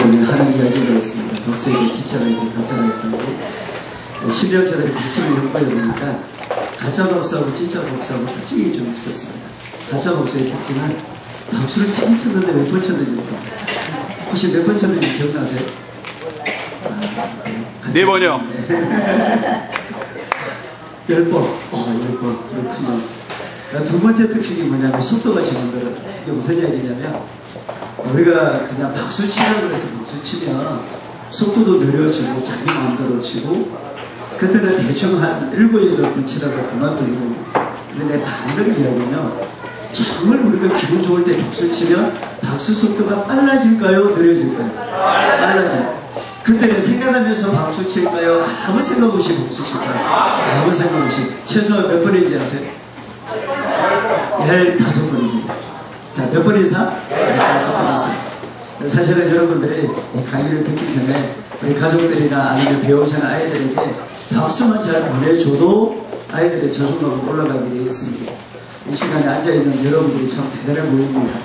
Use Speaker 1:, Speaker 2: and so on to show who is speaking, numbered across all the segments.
Speaker 1: 목사님이 하는 이야기를 들었습니다. 목사님이 진짜가 있고 가짜가 있다는데, 신령자들의 목사를 연구해보니까 가짜 목사하고 진짜 목사하고 특징이 좀 있었습니다. 가짜 목사의 특징은 박수를 참 쳤는데 몇 번 쳤는지 혹시 몇 번 쳤는지 기억나세요?
Speaker 2: 네 번이요.
Speaker 1: 10번. 10번. 그렇군요. 두 번째 특징이 뭐냐면 속도가 지금들은 이게 무슨 이야기냐면 우리가 그냥 박수 치라고 해서 박수 치면 속도도 느려지고 자기 마음대로 치고 그때는 대충 한 7, 8번 치다가 그만두고 그런데 반대로 이야기하면 정말 우리가 기분 좋을 때 박수 치면 박수 속도가 빨라질까요? 느려질까요? 빨라져요. 그때는 생각하면서 박수 칠까요? 아무 생각 없이 박수 칠까요? 아무 생각 없이. 최소 몇 번인지 아세요? 15번입니다. 자, 몇 번 이상? 15번 이상. 사실은 여러분들이 이 강의를 듣기 전에 우리 가족들이나 아니면 배우시는 아이들에게 박수만 잘 보내줘도 아이들의 자존감이 올라가게 되어 있습니다. 이 시간에 앉아있는 여러분들이 참 대단해 보입니다.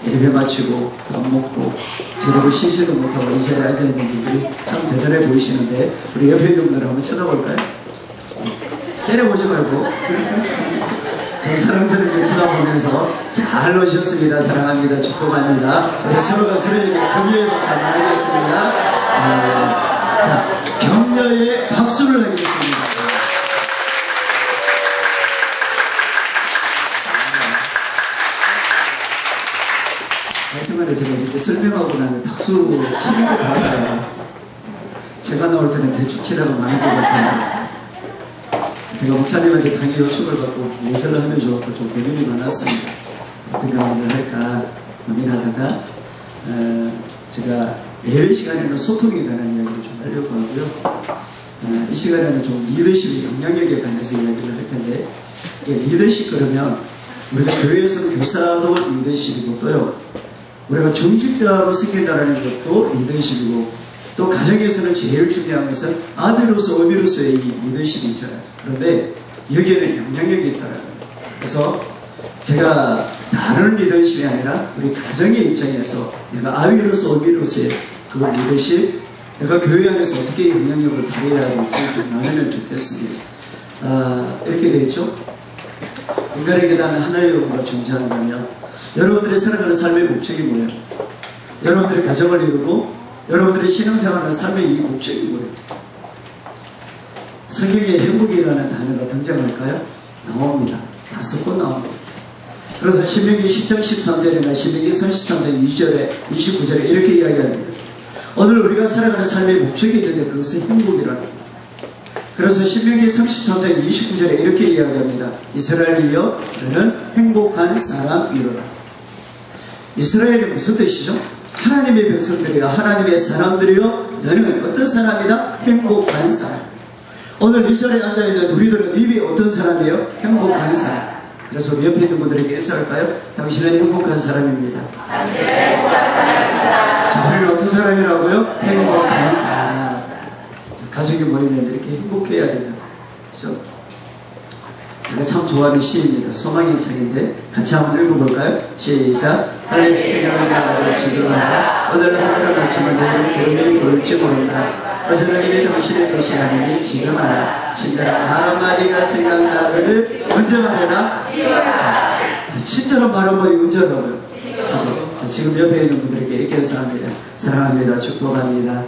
Speaker 1: 예배 마치고 밥 먹고 제대로 쉬지도 못하고 이 자리에 앉아있는 분들이 참 대단해 보이시는데 우리 옆에 있는 분들을 한번 쳐다볼까요? 째려보지 말고 좀 사랑스럽게 쳐다보면서 잘 오셨습니다. 사랑합니다. 축복합니다. 우리 서로가 서로에게 격려의 박수 한번 하겠습니다. 자, 격려의 박수를 하겠습니다. 하여튼간에 제가 이렇게 설명하고 나면 박수 치는 게 다르다요. 제가 나올 때는 대충 치다가 많은 것 같아요. 제가 목사님한테 강의 요청을 받고 예설을 하면 좋았고 좀 고민이 많았습니다. 어떤 강의를 할까 고민하다가 제가 예배 시간에는 소통에 관한 이야기를 좀 하려고 하고요. 이 시간에는 좀 리더십의 영향력에 관해서 이야기를 할 텐데 리더십 그러면 우리가 교회에서는 교사도 리더십이고 또요 우리가 중직자로 생긴다는 것도 리더십이고 또 가정에서는 제일 중요한 것은 아비로서 어미로서의 이 리더십이 있잖아요. 그런데 여기에는 영향력이 있다는 거예요. 그래서 제가 다른 리더십이 아니라 우리 가정의 입장에서 내가 아비로서 어미로서의 그 리더십 내가 교회 안에서 어떻게 영향력을 발휘해야 할지 좀 나누면 좋겠습니다. 이렇게 되겠죠? 인간에게 단 하나의 의무가 존재한다면 여러분들의 살아가는 삶의 목적이 뭐예요? 여러분들의 가정을 이루고 여러분들의 신앙생활하는 삶의 이 목적이 뭐예요? 성경에 행복이라는 단어가 등장할까요? 나옵니다. 5번 나옵니다. 그래서 신명기 10장 13절이나 신명기 33장 2절에 29절에 이렇게 이야기합니다. 오늘 우리가 살아가는 삶의 목적이 있는데 그것은 행복이라는 겁니다. 그래서 신명기 33장 29절에 이렇게 이야기합니다. 이스라엘이여 너는 행복한 사람이로라. 이스라엘이 무슨 뜻이죠? 하나님의 백성들이여 하나님의 사람들이여 너는 어떤 사람이다? 행복한 사람. 오늘 이 자리에 앉아있는 우리들은 이미 어떤 사람이에요? 행복한 사람. 그래서 우리 옆에 있는 분들에게 인사할까요? 당신은 행복한 사람입니다. 당신은 행복한 사람입니다. 자, 우리는 어떤 사람이라고요? 행복한 사람. 가족이 모이면 이렇게 행복해야 되잖아요. 그래서 제가 참 좋아하는 시입니다. 소망의 책인데 같이 한번 읽어볼까요? 시작. 하나님의 생각을 나라를 지도하라. 오늘 하늘을 마치면 내일 구름이 볼지 모른다. 어제는 이미 당신의 것이 아니니 지금 하라. 친절한 말 한마디가 생각나거든 언제 말해라? 자, 친절한 말 한마디 언제 하라고요? 지금. 자, 지금 옆에 있는 분들에게 이렇게 인사합니다. 사랑합니다. 축복합니다.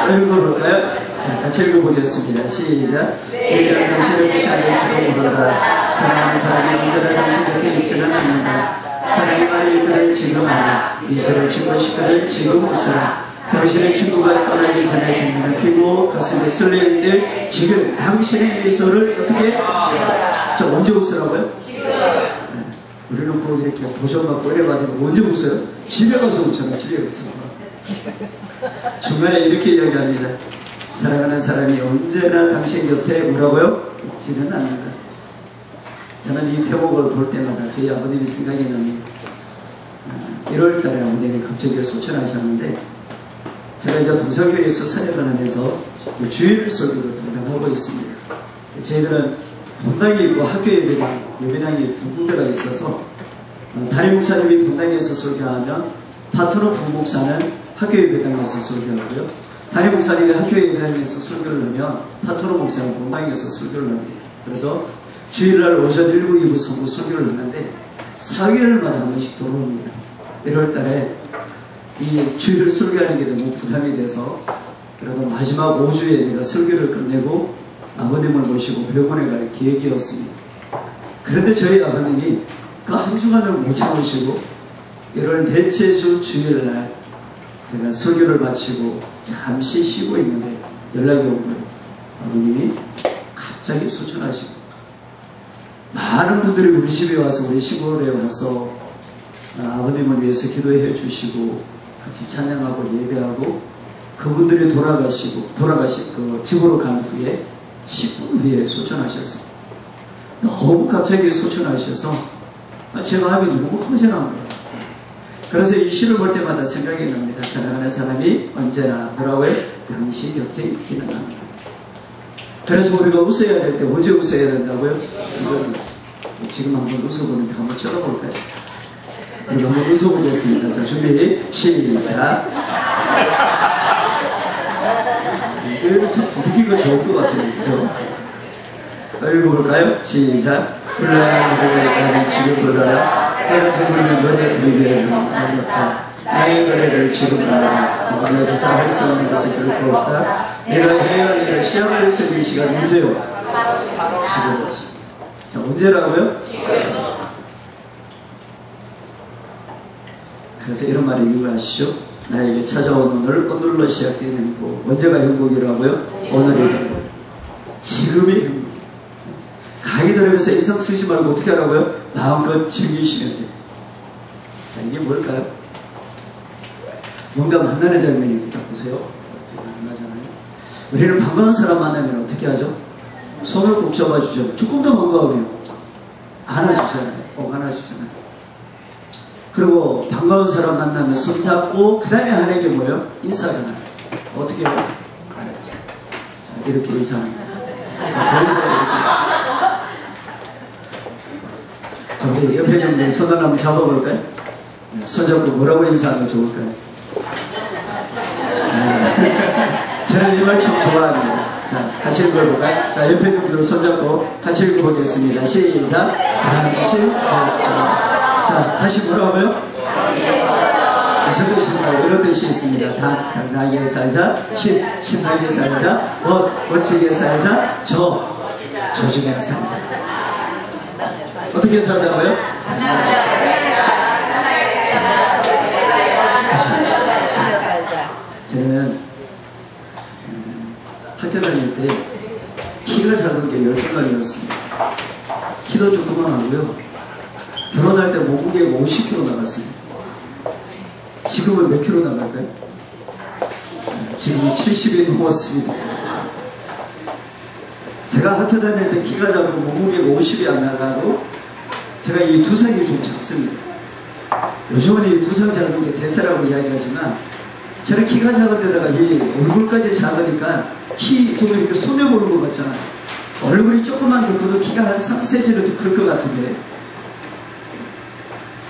Speaker 1: 읽어볼까요? 자, 같이 읽어보겠습니다. 시작. 이들은 당신의 것이 아닐 줄도 모른다. 사랑하는 사람이 언제나 당신 곁에 있지는 않는다. 사랑이 많은 이들은 지금 하라. 미소를 주고 싶거든 지금 웃으라. 당신의 친구가 떠나기 전에 진면을 피고 가슴에 설레는데 지금 당신의 미소를 어떻게? 자, 언제 웃으라고요? 네. 우리는 꼭 이렇게 도전받고 이래가지고 언제 웃어요? 집에 가서 웃잖아. 집에 가서. 중간에 이렇게 이야기합니다. 사랑하는 사람이 언제나 당신 곁에 뭐라고요? 있지는 않는다. 저는 이 태국을 볼 때마다 저희 아버님이 생각이 납니다. 1월달에 아버님이 갑자기 소천하셨는데 제가 이제 동서교에서 사역을 하면서 주일 설교를 담당하고 있습니다. 저희들은 본당이 있고 학교 예배당이 두 군데가 있어서 담임 목사님이 본당에서 설교하면 파트너 부목사는 학교 예배당에서 설교하고요. 담임 목사님이 학교 예배당에서 설교를 하면 파트너 목사는 본당에서 설교를 합니다. 그래서 주일날 오전 1부, 2부, 3부 설교를 하는데 4개월마다 한 번씩 돌아옵니다. 1월달에 이 주일을 설교하는 게 너무 부담이 돼서 그래도 마지막 5주에 내가 설교를 끝내고 아버님을 모시고 병원에 갈 계획이었습니다. 그런데 저희 아버님이 그 한 주간을 못 참으시고 1월 넷째 주 주일날 제가 설교를 마치고 잠시 쉬고 있는데 연락이 온 거예요. 아버님이 갑자기 소천하시고 많은 분들이 우리 집에 와서 우리 시골에 와서 아버님을 위해서 기도해 주시고 같이 찬양하고 예배하고 그분들이 돌아가신 그 집으로 간 후에 10분 후에 소천하셨어요. 너무 갑자기 소천하셔서 제 마음이 너무 허전한 거예요. 그래서 이 시를 볼 때마다 생각이 납니다. 사랑하는 사람이 언제나 뭐라고요? 당신 곁에 있지는 않는다. 그래서 우리가 웃어야 될 때 언제 웃어야 된다고요? 지금 한번 웃어보는데 한번 쳐다볼까요? 그리고 한번 웃어보겠습니다. 자, 준비 시작. 이거는 참 부르기가 좋을 것 같아요. 그죠? 읽어볼까요? 시작. 불러야 노래를 지금 불러라. 내가 정말 노래 부르기에는 어렵다. 나의 노래를 지금 불러라. 불러서 할 수 없는 것은 결코 없다. 내가 해야 할 일을 시험을 쓰는 시간 언제요? 지금. 자, 언제라고요? 그래서 이런 말을 이유가 아시죠? 나에게 찾아온 오늘로 시작된 행복. 언제가 행복이라고요? 오늘이 지금이 행복. 강의 들으면서 인상 쓰지 말고 어떻게 하라고요? 마음껏 즐기시면 돼요. 자, 이게 뭘까요? 뭔가 만나는 장면입니다. 보세요. 만나잖아요. 우리는 반가운 사람 만나면 어떻게 하죠? 손을 꼭 잡아주죠. 조금 더 반가우면 안아주잖아요. 꼭 안아주잖아요. 그리고 반가운 사람 만나면 손 잡고 그 다음에 하는 게 뭐예요? 인사잖아요. 어떻게 해요? 자, 이렇게 인사합니다. 자, 거기서 이렇게. 자, 우리 옆에 있는 분 손을 한번 잡아볼까요? 손 잡고 뭐라고 인사하면 좋을까요? 저는 이 말 참 좋아합니다. 자, 같이 읽어볼까요? 자, 옆에 있는 분들 손 잡고 같이 읽어보겠습니다. 시작. 당신, 자, 다시 뭐라고요? 서두신다 이런 뜻이 있습니다. 당당하게 살자, 신나게 살자, 멋지게 살자, 조중에 살자. 어떻게 살자고요? 저는 학교 다닐 때 키가 작은 게 10개만이었습니다. 키도 조금만 하고요. 결혼할 때 몸무게가 50kg 나갔습니다. 지금은 몇 킬로 나갈까요? 지금 70이 넘었습니다. 제가 학교 다닐 때 키가 작고 몸무게가 50이 안 나가고 제가 이 두상이 좀 작습니다. 요즘은 이 두상 작은 게 대세라고 이야기하지만 저는 키가 작은 데다가 이 얼굴까지 작으니까 키 좀 이렇게 손해 보는 것 같잖아요. 얼굴이 조금만 더 커도 키가 한 3cm는 더 클 것 같은데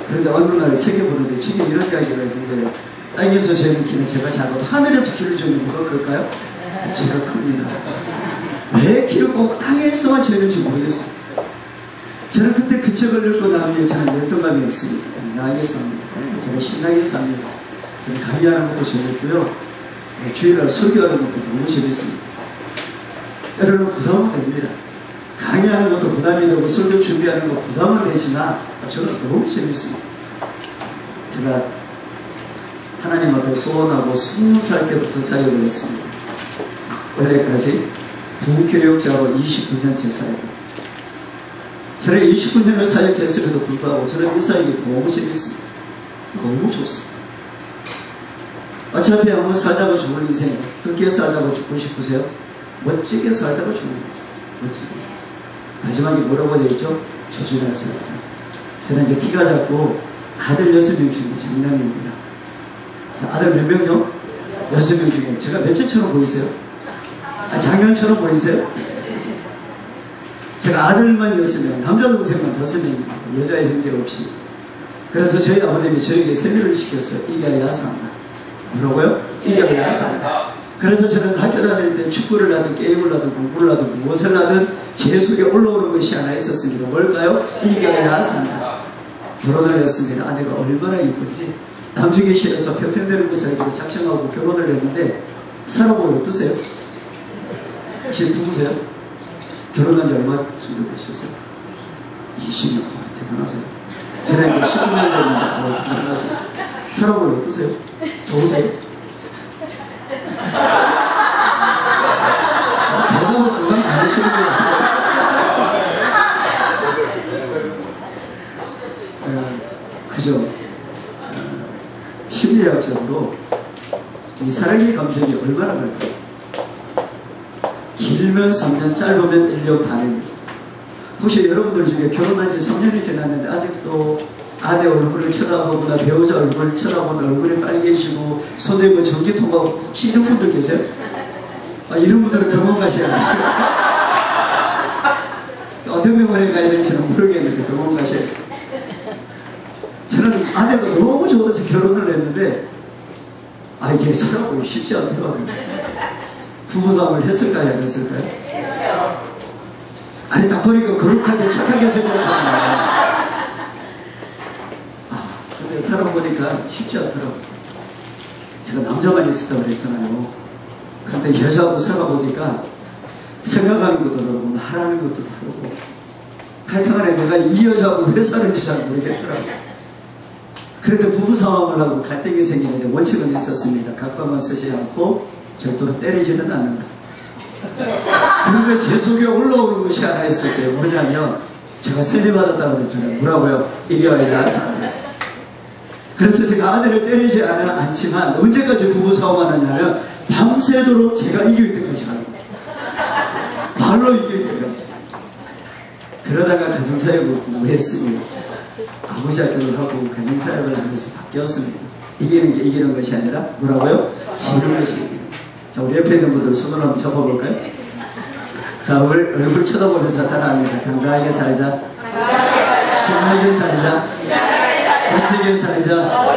Speaker 1: 그런데 어느 날 책에 보는데 책에 이런 이야기가 있는데 땅에서 재는 키는 제가 작아도 하늘에서 키를 재는 누가 클까요? 제가 큽니다. 왜 키를 꼭 땅에서만 재는지 모르겠어요. 저는 그때 그 책을 읽고 나면 저는 열등감이 없습니다. 나에게 삽니다. 제가 신나게 삽니다. 저는 강의하는 것도 재밌고요. 주일날 설교하는 것도 너무 재밌습니다. 때로는 부담은 됩니다. 강의하는 것도 부담이 되고 설교 준비하는 거 부담은 되지만 저는 너무 재밌습니다. 제가 하나님 앞에 소원하고 20살 때부터 사역을 했습니다. 올해까지 부교육자로 29년째 사역을. 저는 29년을 사역했음에도 불구하고 저는 이 사역이 너무 재밌습니다. 너무 좋습니다. 어차피 한번 살다가 죽을 인생, 어떻게 살다가 죽고 싶으세요? 멋지게 살다가 죽는 거죠. 멋지게 살다가. 마지막에 뭐라고 되어 있죠? 조준하게 살자. 저는 이제 키가 작고 아들 6명 중에 장남입니다. 자, 아들 몇 명요? 6명 중에. 제가 몇째처럼 보이세요? 장년처럼 보이세요? 제가 아들만 6명, 남자 동생만 5명입니다. 여자의 형제 없이. 그래서 저희 아버님이 저에게 세미를 시켰어요. 이겨야 산다. 뭐라고요? 이겨야 산다. 그래서 저는 학교 다닐 때 축구를 하든 게임을 하든 공부를 하든 무엇을 하든 제 속에 올라오는 것이 하나 있었습니다. 뭘까요? 이겨야 산다. 결혼을 했습니다. 아내가 얼마나 이쁜지 남중계실에서 평생 되는 것을 알고 작정하고 결혼을 했는데 살아보면 어떠세요? 혹시 누구세요? 결혼한 지 얼마 정도 되셨어요? 20년 대단하세요. 저는 이제 19년 됐는데 대단하세요. 살아보면 어떠세요? 좋으세요? 대답을 그만 안 하시는 것 같아요. 그죠? 심리학적으로 이 사랑의 감정이 얼마나 걸까요? 길면 3년, 짧으면 1년 반입니다. 혹시 여러분들 중에 결혼한 지 3년이 지났는데 아직도 아내 얼굴을 쳐다보거나 배우자 얼굴을 쳐다보면 얼굴이 빨개지고 손에 뭐 전기통하고 혹시 이런 분들 계세요? 이런 분들은 병원 가셔야 돼요. 어떤 병원에 가야 될지는 모르겠는데 병원 가셔야 돼요. 저는 아내가 너무 좋아서 결혼을 했는데 이게 살아보기 쉽지 않더라고요. 부부싸움을 했을까요? 안 했을까요? 아니 딱 보니까 거룩하게 착하게 생겼잖아요. 근데 살아보니까 쉽지 않더라고요. 제가 남자만 있었다고 그랬잖아요. 근데 여자하고 살아보니까 생각하는 것도 다르고 하라는 것도 다르고 하여튼간에 내가 이 여자하고 왜 사는지 잘 모르겠더라고요. 그런데 부부싸움을 하고 갈등이 생기는데 원칙은 있었습니다. 각방을 쓰지 않고 절대로 때리지는 않는다. 그런데 제 속에 올라오는 것이 하나 있었어요. 뭐냐면 제가 세뇌받았다고 그랬잖아요. 뭐라고요? 이겨야 산다. 그래서 제가 아내를 때리지 않지만 언제까지 부부싸움을 하냐면 밤새도록 제가 이길 때까지 하는 거예요. 말로 이길 때까지. 그러다가 가정사역을 공부했습니다. 아버지 학교를 하고 가정사역을 하면서 바뀌었습니다. 이기는 게 이기는 것이 아니라 뭐라고요? 지는 것이 이기는. 자, 우리 옆에 있는 분들 손을 한번 잡아볼까요? 자, 얼굴 쳐다보면서 따라합니다. 당당하게 살자. 신나게 살자. 멋지게 살자.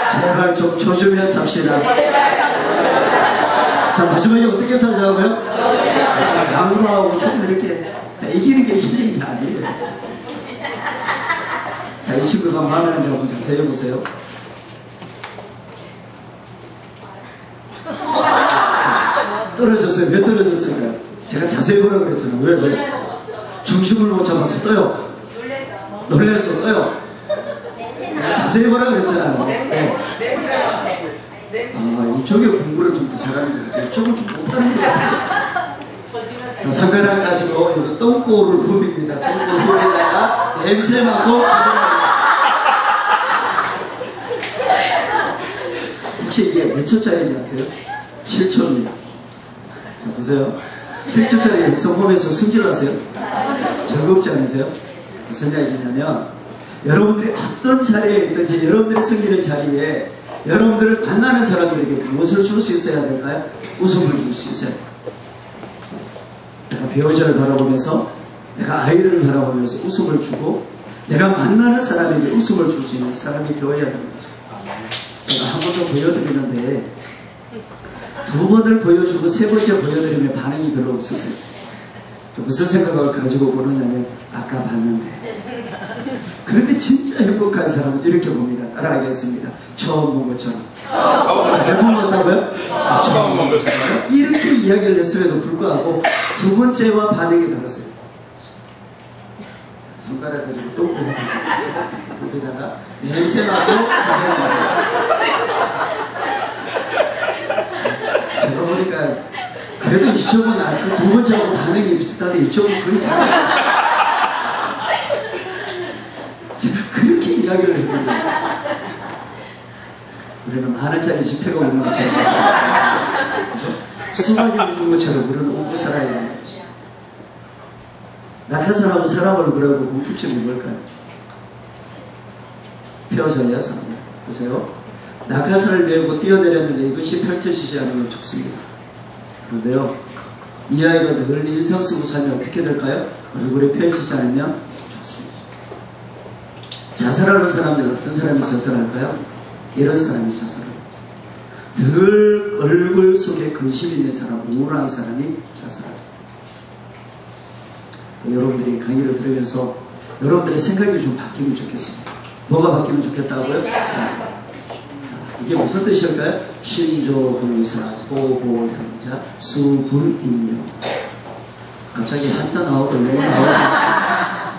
Speaker 1: 제발 좀 조주면 삽시다. 자, 마지막에 어떻게 살자고요? 좀 양보하고 좀 이렇게 이기는 게 이기는 게 아니에요. 자, 이 친구가 말하는지 한번 자세히 보세요. 떨어졌어요. 왜 떨어졌을까요? 제가 자세히 보라고 그랬잖아요. 왜? 중심을 못 잡아서 떠요. 놀래서 떠요. 자세히 보라고 그랬잖아요. 네. 이쪽에 공부를 좀 더 잘하는 것 같아요. 이쪽은 좀 못하는 것 같아요. 자, 손가락 가지고 여기 똥꼬를 후빕니다. 똥꼬 후에다가 냄새 맡고 가져갑니다. 혹시 이게 몇 초짜리인지 아세요? 7초입니다. 자, 보세요. 7초짜리 음성 보면서 승질하세요? 즐겁지 않으세요? 무슨 이야기냐면 여러분들이 어떤 자리에 있든지 여러분들이 섬기는 자리에 여러분들을 만나는 사람들에게 무엇을 줄 수 있어야 될까요? 웃음을 줄 수 있어야 돼요. 내가 배우자를 바라보면서 내가 아이들을 바라보면서 웃음을 주고 내가 만나는 사람에게 웃음을 줄 수 있는 사람이 되어야 됩니다. 제가 한 번 더 보여드리는데 두 번을 보여주고 세 번째 보여드리면 반응이 별로 없으세요. 무슨 생각을 가지고 보느냐면 아까 봤는데. 그런데 진짜 행복한 사람은 이렇게 봅니다. 따라하겠습니다. 처음 본 것처럼. 몇 번 봤다고요? 처음 본 것처럼. 이렇게 이야기를 했음에도 불구하고 두 번째와 반응이 다르세요. 손가락 가지고 똥꼬 여기다가 냄새 맡고 제가 보니까 그래도 이쪽은 그 두 번째하고 반응이 비슷한데 이쪽은 거의 제가 그렇게 이야기를 했는데 우리는 만원짜리 지폐가 없는 것처럼 그죠? 수박이 없는 것처럼 우리는 웃고 살아야 되는 거죠. 낙하산하고 사람을 그려고 공통점이 뭘까요? 펴져야 삽니다. 보세요. 낙하산을 메고 뛰어내렸는데 이것이 펼쳐지지 않으면 죽습니다. 그런데요, 이 아이가 늘 인상 쓰고 살면 어떻게 될까요? 얼굴이 펼치지 않으면 죽습니다. 자살하는 사람들 어떤 사람이 자살할까요? 이런 사람이 자살합니다. 늘 얼굴 속에 근심 있는 사람, 우울한 사람이 자살합니다. 여러분들이 강의를 들으면서 여러분들의 생각이 좀 바뀌면 좋겠습니다. 뭐가 바뀌면 좋겠다고요? 자, 이게 무슨 뜻일까요? 신조분사, 호보현자, 수분인명. 갑자기 한자 나오고 영어 나오고.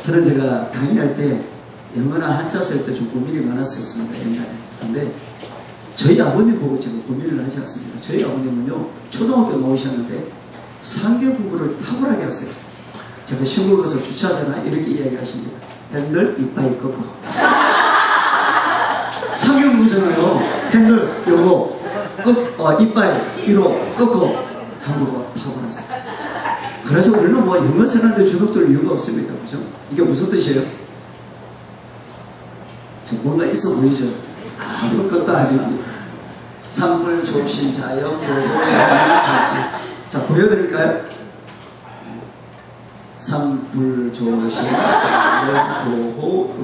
Speaker 1: 저는 제가 강의할 때 영어나 한자 쓸 때 좀 고민이 많았었습니다. 옛날에. 근데 저희 아버님 보고 제가 고민을 하지 않습니다. 저희 아버님은요, 초등학교 나오셨는데 상교부부를 탁월하게 하세요. 제가 시골 가서 주차하잖아 이렇게 이야기하십니다. 핸들 이빨 꺾고. 상교부부잖아요. 핸들 요거 이빨 이로 꺾고 한국어 탁월하세요. 그래서 우리는 뭐 영어 쓰는데 주눅들 이유가 없습니다. 그죠? 이게 무슨 뜻이에요? 저 뭔가 있어 보이죠? 아무것도 아닙니다. 산불 조심 자연 보호의 말씀. 자, 보여드릴까요? 산불 조심 자연 보호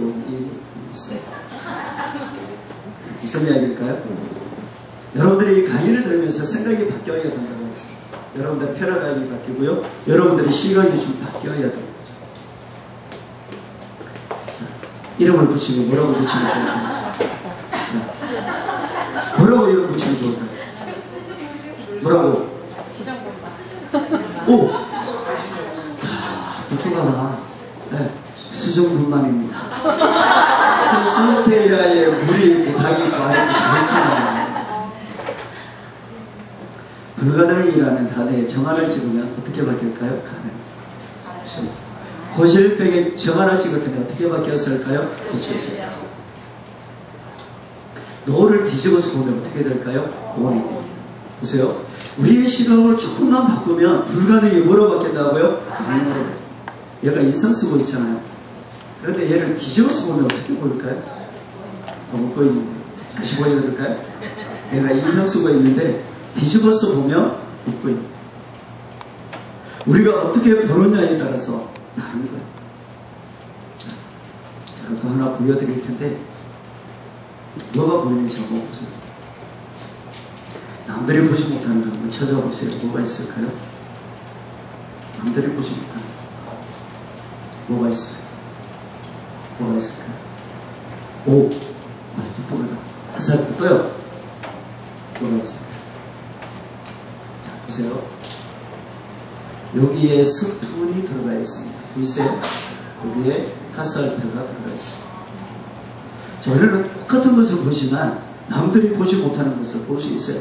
Speaker 1: 의세. 무슨 이야기일까요? 여러분들이 강의를 들으면서 생각이 바뀌어야 된다고 했습니다. 여러분들의 패러다임이 바뀌고요. 여러분들의 시각이 좀 바뀌어야 되는 거죠. 자, 이름을 붙이고 뭐라고 붙이면 좋을까요? 자, 뭐라고 이름 붙이면 좋을까요? 뭐라고? 오! 똑똑하다. 네, 수정분만입니다. 스테리아의 물이 부탁이 많이 가르치는 불가능이라는 단어에 정하를 찍으면 어떻게 바뀔까요? 가능. 고실백에 정하를 찍을 텐데 어떻게 바뀌었을까요? 고실백. 노를 뒤집어서 보면 어떻게 될까요? 노이. 보세요. 우리의 시각을 조금만 바꾸면 불가능이 뭐로 바뀐다고요? 가능으로. 얘가 인상 쓰고 있잖아요. 그런데 얘를 뒤집어서 보면 어떻게 보일까요? 웃고 있는 거예요. 다시 보여드릴까요? 얘가 인상 쓰고 있는데 뒤집어서 보면 웃고 있는 거예요. 우리가 어떻게 보느냐에 따라서 다른 거예요. 자, 제가 또 하나 보여드릴 텐데 뭐가 보이는지 한번 보세요. 남들이 보지 못하는 거 한번 찾아보세요. 뭐가 있을까요? 남들이 보지 못하는 거. 뭐가 있어요? 뭐가 있을까요? 오! 아주 똑똑하다. 하살 또요? 뭐가 있을까요? 자, 보세요. 여기에 스푼이 들어가 있습니다. 보이세요? 여기에 핫살표가 들어가 있습니다. 저희는 똑같은 것을 보지만 남들이 보지 못하는 것을 볼 수 있어요.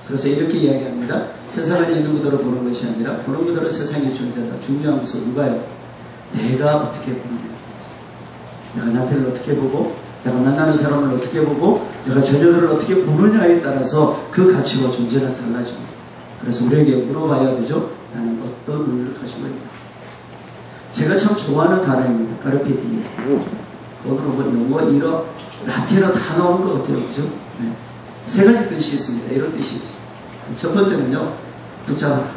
Speaker 1: 그래서 이렇게 이야기합니다. 세상에 있는 그대로 보는 것이 아니라 보는 그대로 세상에 존재한다. 중요한 것은 누가요? 내가 어떻게 보느냐. 내가 남편을 어떻게 보고 내가 만나는 사람을 어떻게 보고 내가 자녀들을 어떻게 보느냐에 따라서 그 가치와 존재는 달라집니다. 그래서 우리에게 물어봐야 되죠. 나는 어떤 눈을 가지고 있나. 제가 참 좋아하는 단어입니다. 까르페디엠. 오늘은 뭐 영어, 일어, 라틴어 다 나온 것 같아요. 그죠? 네. 세 가지 뜻이 있습니다. 이런 뜻이 있습니다. 첫 번째는요. 붙잡아라.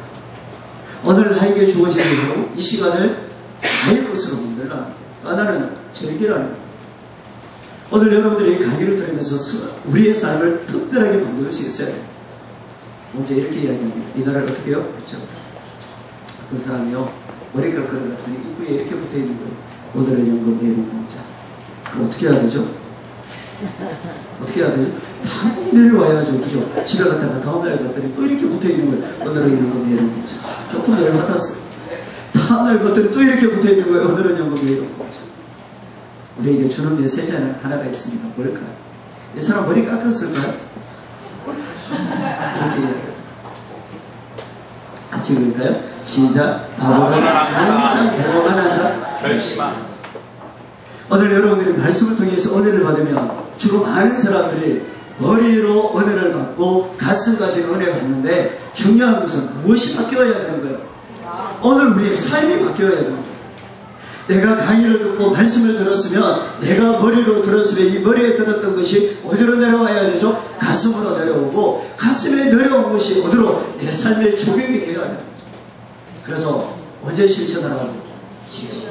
Speaker 1: 오늘 나에게 주어진 일로 이 시간을 나의 것으로 만들라. 하나는 즐기라는 겁니다. 오늘 여러분들이 강의를 들으면서 우리의 삶을 특별하게 만들 수 있어요. 먼저 이렇게 이야기합니다. 이 나라를 어떻게 해요? 붙잡아라. 어떤 사람이요. 머리를 끌어놨더니 입구에 이렇게 붙어있는 거예요. 오늘은 연금 내려공자. 그럼 어떻게 해야 되죠? 어떻게 해야 되죠? 당연히 내려와야죠. 그죠? 집에 갔다가 다음날 갔더니 또 이렇게 붙어있는 거예요. 오늘은 연금 내려공자. 조금 열받았어. 다음날 갔더니 또 이렇게 붙어있는 거예요. 오늘은 연금 내려공자. 우리에게 주는 메시지는 하나가 있습니다. 뭘까요? 이 사람 머리 깎았을까요? 이렇게 이야기해요. 같이 읽을까요? 시작. 바로는 항상 대로만 한다. 결심한. 오늘 여러분들이 말씀을 통해서 은혜를 받으면 주로 많은 사람들이 머리로 은혜를 받고 가슴까지 은혜 받는데 중요한 것은 무엇이 바뀌어야 되는 거예요? 오늘 우리의 삶이 바뀌어야 되는 거예요. 내가 강의를 듣고 말씀을 들었으면 내가 머리로 들었으면 이 머리에 들었던 것이 어디로 내려와야 되죠? 가슴으로 내려오고 가슴에 내려온 것이 어디로? 내 삶에 적용이 되어야 되는 거죠. 그래서 언제 실천을 하고? 지금.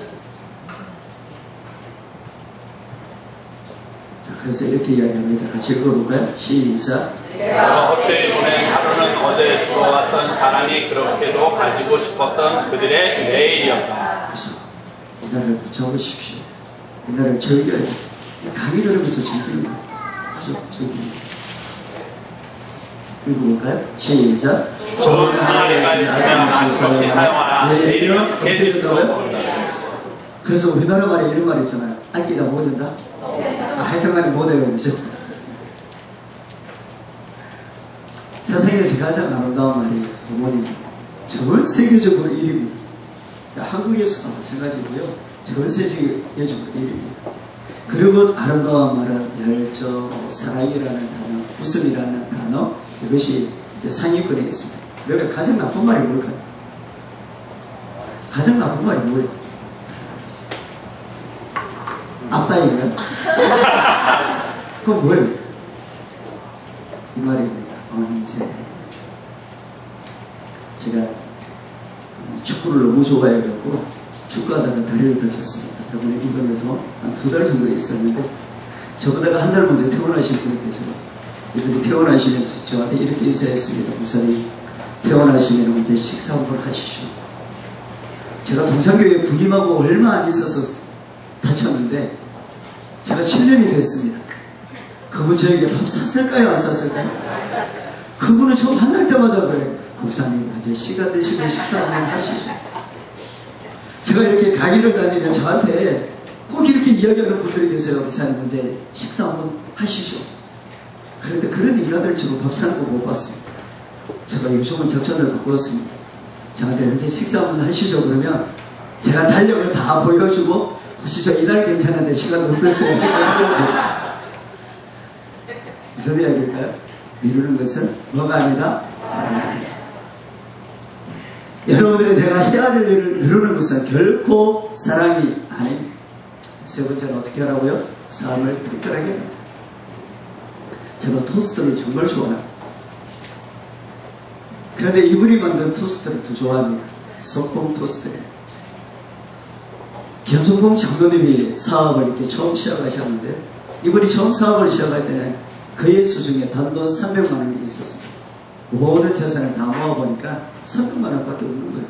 Speaker 1: 그래서 이렇게 이야기합니다. 같이 읽어볼까요? 시작.
Speaker 2: 내가 헛되이 보낸 하루는 어제 주어왔던 사랑이 그렇게도 가지고 싶었던 그들의 내일이었다.
Speaker 1: 그래서 이 날을 붙여보십시오. 이 날을 즐겨야 돼. 강의 들으면서 즐기는 거예요. 그죠? 즐기는 거예요. 읽어볼까요? 시작.
Speaker 2: 좋은 하나님까지 사용하라.
Speaker 1: 내일이면 어떻게 된다고요? 그래서 우리나라 말에 이런 말이 있잖아요. 아끼다 못 된다? 하여튼간에 못 해요. 그죠? 세상에서 가장 아름다운 말이 부모님. 전 세계적으로 1위입니다. 한국에서도 마찬가지고요. 전 세계적으로 1위입니다. 그리고 아름다운 말은 열정, 사랑이라는 단어, 웃음이라는 단어, 이것이 상위권에 있습니다. 그러니까 가장 나쁜 말이 뭘까요? 가장 나쁜 말이 뭐예요? 아빠인가요? 그건 뭐예요? 이 말입니다. 언제? 제가 축구를 너무 좋아해갖고 축구하다가 다리를 다쳤습니다. 병원에 입원해서 한 2달 정도 있었는데 저보다가 한 달 먼저 퇴원하신 분께서 이분이 퇴원하시면서 저한테 이렇게 인사했습니다. 목사님, 퇴원하시면 언제 식사 한번 하시죠. 제가 동산교회 부임하고 얼마 안 있어서 다쳤는데 제가 7년이 됐습니다. 그분 저에게 밥 샀을까요? 안 샀을까요? 그분은 저 만날 때마다 그래요. 목사님, 이제 시간 되시면 식사 한번 하시죠. 제가 이렇게 강의를 다니면 저한테 꼭 이렇게 이야기하는 분들이 계세요. 목사님, 이제 식사 한번 하시죠. 그런데 그런 인간들 치고 밥 사는 거 못 봤습니다. 제가 요즘은 적천을 바꾸었습니다. 저한테 이제 식사 한번 하시죠. 그러면 제가 달력을 다 보여주고 보시죠. 이달 괜찮은데 시간 어떠세요? 무슨 이야기일까요? 미루는 것은 뭐가 아니다? 사랑입니다. 여러분들이 내가 해야 될 일을 미루는 것은 결코 사랑이 아닙니다. 세 번째는 어떻게 하라고요? 삶을 특별하게 합니다. 저는 토스트를 정말 좋아해요. 그런데 이분이 만든 토스트를 더 좋아합니다. 석봉 토스트예요. 김석봉 장로님이 사업을 이렇게 처음 시작하셨는데 이분이 처음 사업을 시작할 때는 그의 수중에 단돈 300만 원이 있었습니다. 모든 재산을 다 모아보니까 300만 원밖에 없는 거예요.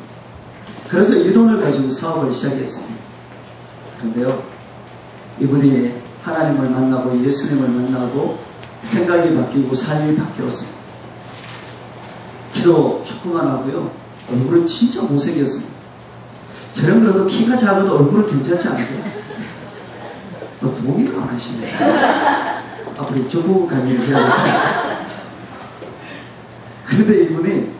Speaker 1: 그래서 이 돈을 가지고 사업을 시작했습니다. 그런데요, 이분이 하나님을 만나고 예수님을 만나고 생각이 바뀌고 삶이 바뀌었습니다. 키도 조그만 하고요, 얼굴은 진짜 못생겼습니다. 저런 그래도 키가 작아도 얼굴은 괜찮지 않으세요? 동의를 안 하시네요. 앞으로 중국 강의를 해야겠다. 그런데 이분이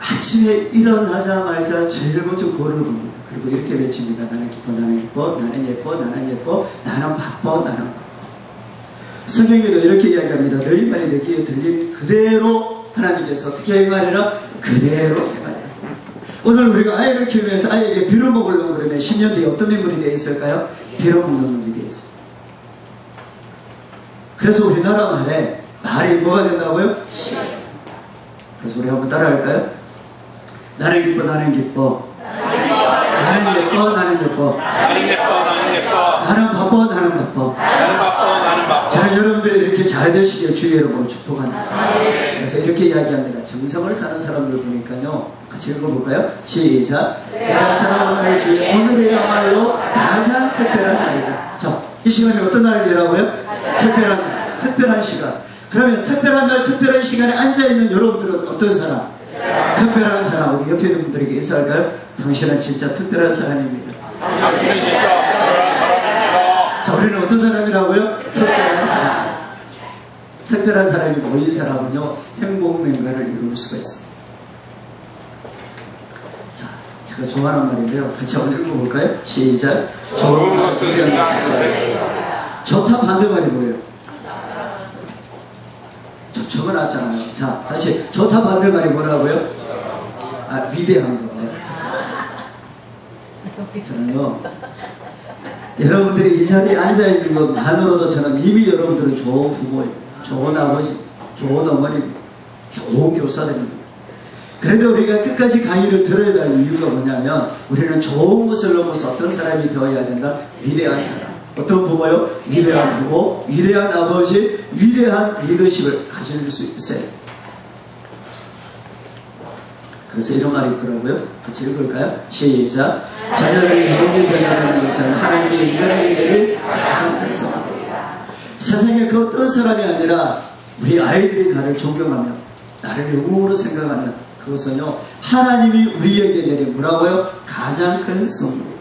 Speaker 1: 아침에 일어나자마자 제일 먼저 거울을 봅니다. 그리고 이렇게 외칩니다. 나는 기뻐, 나는 예뻐, 나는 예뻐, 나는 예뻐, 나는 바빠, 나는 바빠. 성경에도 이렇게 이야기합니다. 너희 말이 내 귀에 들린 그대로 하나님께서 어떻게 말해라? 그대로 말해라. 오늘 우리가 아이를 키우면서 아이에게 빌어먹으려고 그러면 10년 뒤에 어떤 인물이 되어 있을까요? 빌어먹는 놈이 되어 있습니다. 그래서 우리나라 말이 뭐가 된다고요? 그래서 우리 한번 따라할까요? 나는 기뻐, 나는 기뻐. 나는 예뻐, 나는 예뻐.
Speaker 2: 나는 예뻐, 나는 예뻐.
Speaker 1: 나는 바빠, 나는 바빠.
Speaker 2: 나는 바빠, 나는 바빠.
Speaker 1: 저는 여러분들이 이렇게 잘 되시길 주의 이름으로 축복합니다. 그래서 이렇게 이야기합니다. 정성을 사는 사람들 보니까요. 같이 읽어볼까요? 시작. 내가 사랑하는 주의 오늘이야말로 가장 특별한 날이다. 자, 이 시간이 어떤 날이라고요? 특별한 날, 특별한 시간. 그러면 특별한 날, 특별한 시간에 앉아있는 여러분들은 어떤 사람? 특별한 사람. 우리 옆에 있는 분들에게 인사할까요? 당신은 진짜 특별한 사람입니다.
Speaker 2: 당신은 진짜 특별한 사람입니다.
Speaker 1: 자, 우리는 어떤 사람이라고요? 특별한 사람. 특별한 사람이 모인 사람은요, 행복맹가를 이룰 수가 있습니다. 자, 제가 좋아하는 말인데요. 같이 한번 읽어볼까요? 시작. 좋은 것을 위한 것이죠. 좋다 반대말이 뭐예요? 적어놨잖아요. 자, 다시 좋다 반대말이 뭐라고요? 위대한 거. 저는요, 여러분들이 이 자리에 앉아있는 것만으로도 저는 이미 여러분들은 좋은 부모예요. 좋은 아버지, 좋은 어머니, 좋은 교사들입니다. 그런데 우리가 끝까지 강의를 들어야 할 이유가 뭐냐면 우리는 좋은 것을 넘어서 어떤 사람이 되어야 된다? 위대한 사람. 어떤 부모요? 위대한 부모, 위대한 아버지, 위대한 리더십을 가질 수 있어요. 그래서 이런 말이 있더라고요. 같이 읽을까요? 시작. 자녀를 영원히 변화하는 것은 하나님의 인간에게 내린 가장 큰 선물입니다. 세상에 그 어떤 사람이 아니라 우리 아이들이 나를 존경하며 나를 영웅으로 생각하면 그것은요 하나님이 우리에게 내린 뭐라고요? 가장 큰 선물입니다.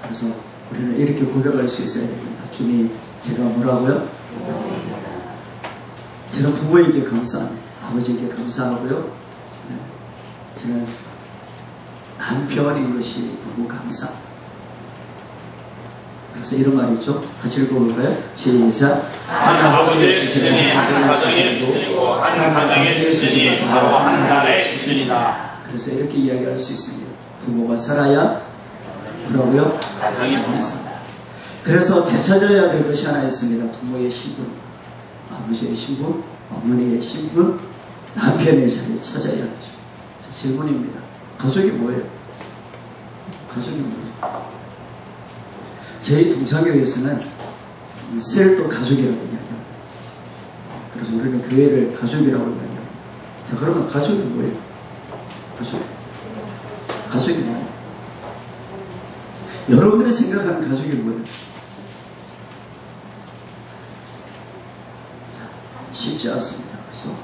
Speaker 1: 그래서 우리는 이렇게 고백할 수 있어야 됩니다. 주님, 제가 뭐라고요? 저는 부모에게 감사합니다. 아버지에게 감사하고요. 저는 남편인 것이 너무 감사합니다. 그래서 이런 말이 있죠. 같이 읽어볼까요? 시작. 한
Speaker 2: 아버지의 수준이 한 가정의 수준이고 한 가정의 수준이 바로 한 나라의 수준이다.
Speaker 1: 그래서 이렇게 이야기할 수 있습니다. 부모가 살아야 뭐라고요? 가정이 살아있습니다. 그래서 되찾아야 될 것이 하나 있습니다. 부모의 신분, 아버지의 신분, 어머니의 신분, 남편의 자리에 찾아야 하죠. 자, 질문입니다. 가족이 뭐예요? 가족이 뭐예요? 저희 동사교회에서는 셀도 가족이라고 이야기합니다. 그래서 우리는 교회를 가족이라고 이야기합니다. 자, 그러면 가족이 뭐예요? 가족이 뭐예요? 여러분들이 생각하는 가족이 뭐예요? 자, 쉽지 않습니다. 그래서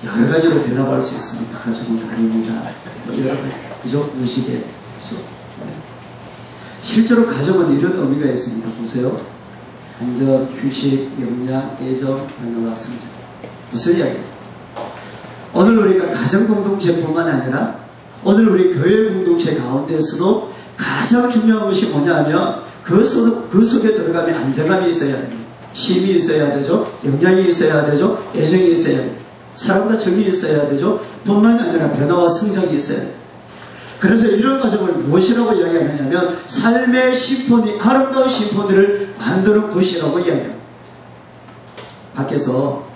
Speaker 1: 여러 가지로 대답할 수 있습니다. 가족은 다릅니다. 여러 가지. 그죠? 무시대. 그죠? 네. 실제로 가족은 이런 의미가 있습니다. 보세요. 안전, 휴식, 영양, 애정, 변화와 성장. 무슨 이야기예요? 오늘 우리가 가정 공동체뿐만 아니라 오늘 우리 교회 공동체 가운데서도 가장 중요한 것이 뭐냐면 그 속에 들어가면 안정감이 있어야 됩니다. 쉼이 있어야 되죠. 영향이 있어야 되죠. 애정이 있어야 돼요. 사람과 정이 있어야 되죠. 뿐만 아니라 변화와 성장이 있어야 돼요. 그래서 이런 가정을 무엇이라고 이야기하느냐면 삶의 심포니, 아름다운 심포니를 만드는 곳이라고 이야기합니다. 밖에서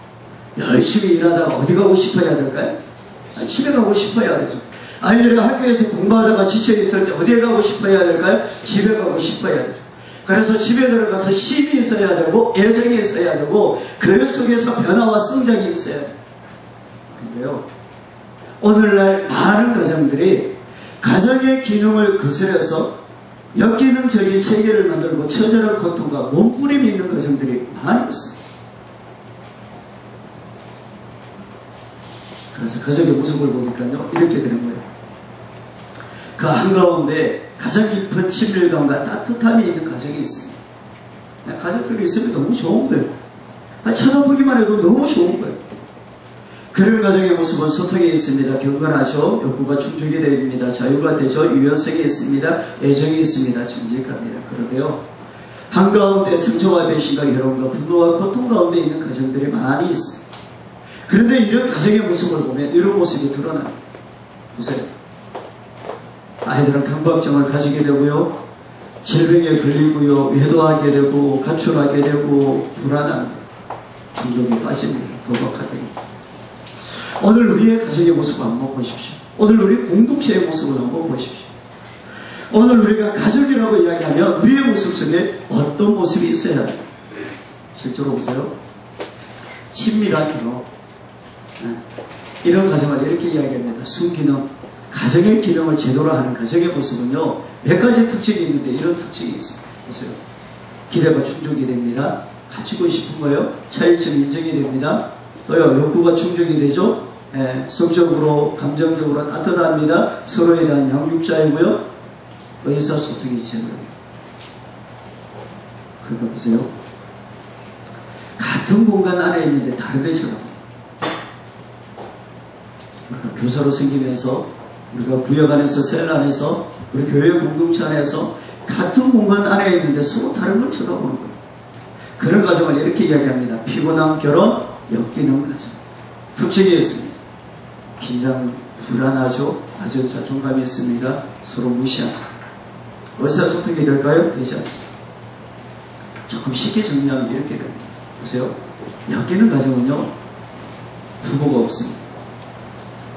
Speaker 1: 열심히 일하다가 어디 가고 싶어야 될까요? 집에 가고 싶어야 되죠. 아이들이 학교에서 공부하다가 지쳐있을 때 어디에 가고 싶어야 될까요? 집에 가고 싶어야 되죠. 그래서 집에 들어가서 쉼이 있어야 되고 애정이 있어야 되고 그 속에서 변화와 성장이 있어야 돼요. 그런데요, 오늘날 많은 가정들이 가정의 기능을 거스려서 역기능적인 체계를 만들고 처절한 고통과 몸부림이 있는 가정들이 많이 있습니다. 그래서 가정의 모습을 보니까요 이렇게 되는 거예요. 그 한가운데 가장 깊은 친밀감과 따뜻함이 있는 가정이 있습니다. 가족들이 있으면 너무 좋은 거예요. 쳐다보기만 해도 너무 좋은 거예요. 그런 가정의 모습은 소통이 있습니다. 경건하죠. 욕구가 충족이 됩니다. 자유가 되죠. 유연성이 있습니다. 애정이 있습니다. 정직합니다. 그런데요, 한가운데 상처와 배신과 괴로움과 분노와 고통 가운데 있는 가정들이 많이 있습니다. 그런데 이런 가정의 모습을 보면 이런 모습이 드러납니다. 보세요. 아이들은 강박증을 가지게 되고요, 질병에 걸리고요, 외도하게 되고 가출하게 되고 불안한 중독에 빠집니다. 도박하게. 오늘 우리의 가정의 모습을 한번 보십시오. 오늘 우리 공동체의 모습을 한번 보십시오. 오늘 우리가 가족이라고 이야기하면 우리의 모습 속에 어떤 모습이 있어야 돼요? 실제로 보세요. 친밀한 기능. 이런 가정을 이렇게 이야기합니다. 순기능. 가정의 기능을 제대로 하는 가정의 모습은요, 몇 가지 특징이 있는데 이런 특징이 있습니다. 보세요. 기대가 충족이 됩니다. 가지고 싶은 거요, 차이점 인정이 됩니다. 또요, 욕구가 충족이 되죠. 성적으로, 감정적으로 따뜻합니다. 서로에 대한 양육자이고요, 의사소통이 제대로. 그러니까 보세요. 같은 공간 안에 있는데 다른 데 쳐다봅니다. 그러니까 교사로 생기면서 우리가 구역 안에서, 셀 안에서, 우리 교회 공동체 안에서 같은 공간 안에 있는데 서로 다른 걸 쳐다보는 거예요. 그런 가정을 이렇게 이야기합니다. 피곤한 결혼, 역기능 가정. 특징이 있습니다. 긴장, 불안하죠. 낮은 자존감이 있습니다. 서로 무시합니다. 의사소통이 될까요? 되지 않습니다. 조금 쉽게 정리하면 이렇게 됩니다. 보세요. 역기능 가정은요, 부모가 없습니다.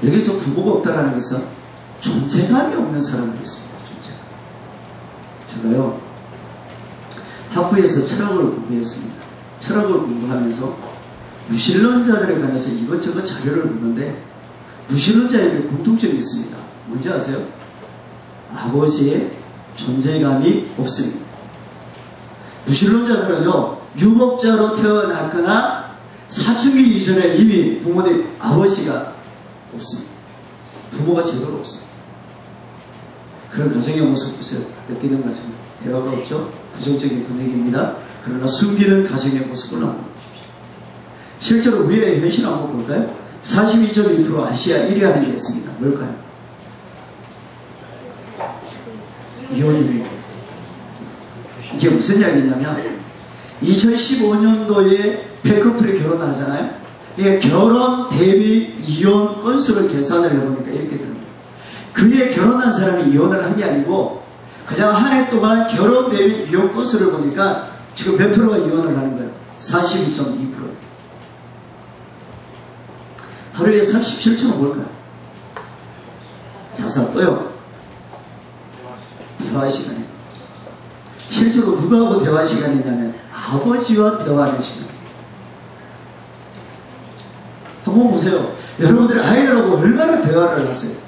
Speaker 1: 여기서 부모가 없다라는 것은 존재감이 없는 사람들이 있습니다. 존재감. 제가요, 학부에서 철학을 공부했습니다. 철학을 공부하면서 무신론자들에 관해서 이것저것 자료를 보는데 무신론자에게 공통점이 있습니다. 뭔지 아세요? 아버지의 존재감이 없습니다. 무신론자들은요, 유목자로 태어났거나 사춘기 이전에 이미 부모님, 아버지가 없습니다. 부모가 제대로 없습니다. 그런 가정의 모습 보세요. 엮이는 가정. 대화가 없죠? 부정적인 분위기입니다. 그러나 숨기는 가정의 모습을 한번 보십시오. 실제로 우리의 현실 한번 볼까요? 42.2% 아시아 1위 하는 게 있습니다. 뭘까요? 이혼율입니다. 이게 무슨 이야기냐면 2015년도에 100커플이 결혼하잖아요. 이게 결혼 대비 이혼 건수를 계산을 해보니까 이렇게 됩니다. 그게 결혼한 사람이 이혼을 한 게 아니고 그냥 한 해 동안 결혼 대비 이혼 건수를 보니까 지금 몇 프로가 이혼을 하는 거예요? 42.2%. 하루에 37초는 뭘까요? 자사 또요. 대화 시간이에요. 실제로 누구하고 대화 시간이냐면 아버지와 대화하는 시간. 한번 보세요. 여러분들이 아이들하고 얼마나 대화를 하세요?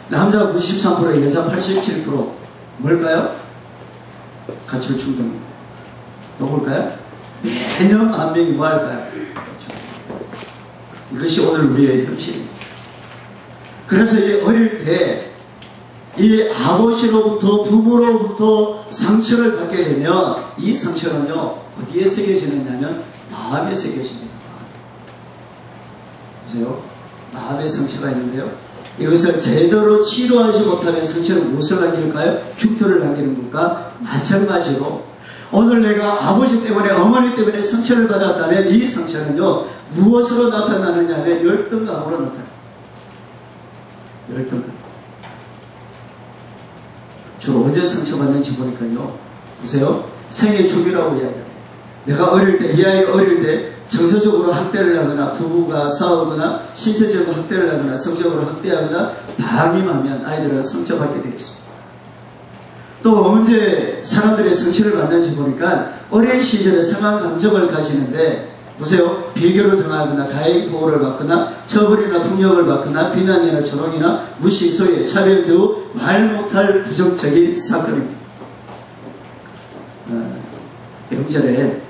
Speaker 1: 남자 93%, 여자 87%. 뭘까요? 가출 충동. 또 뭘까요? 매년 한 명이 뭐 할까요? 이것이 오늘 우리의 현실입니다. 그래서 이 어릴 때 이 아버지로부터 부모로부터 상처를 받게 되면 이 상처는요 어디에 새겨지느냐면 마음에 새겨집니다. 보세요. 마음의 상처가 있는데요. 이것을 제대로 치료하지 못하면 상처는 무엇을 남길까요? 흉터를 남기는 것과 마찬가지로 오늘 내가 아버지 때문에 어머니 때문에 상처를 받았다면 이 상처는요 무엇으로 나타나느냐 하면 열등감으로 나타납니다. 열등감. 주로 언제 상처받는지 보니까요. 보세요. 생애 초기라고 이야기합니다. 내가 어릴 때, 이 아이가 어릴 때 정서적으로 학대를 하거나 부부가 싸우거나 신체적으로 학대를 하거나 성적으로 학대하거나 방임하면 아이들은 상처받게 되겠습니다. 또 언제 사람들의 상처를 받는지 보니까 어린 시절에 상한 감정을 가지는데 보세요. 비교를 당하거나 가해 보호를 받거나 처벌이나 폭력을 받거나 비난이나 조롱이나 무시, 소외, 차별 등 말 못할 부정적인 사건입니다. 명절에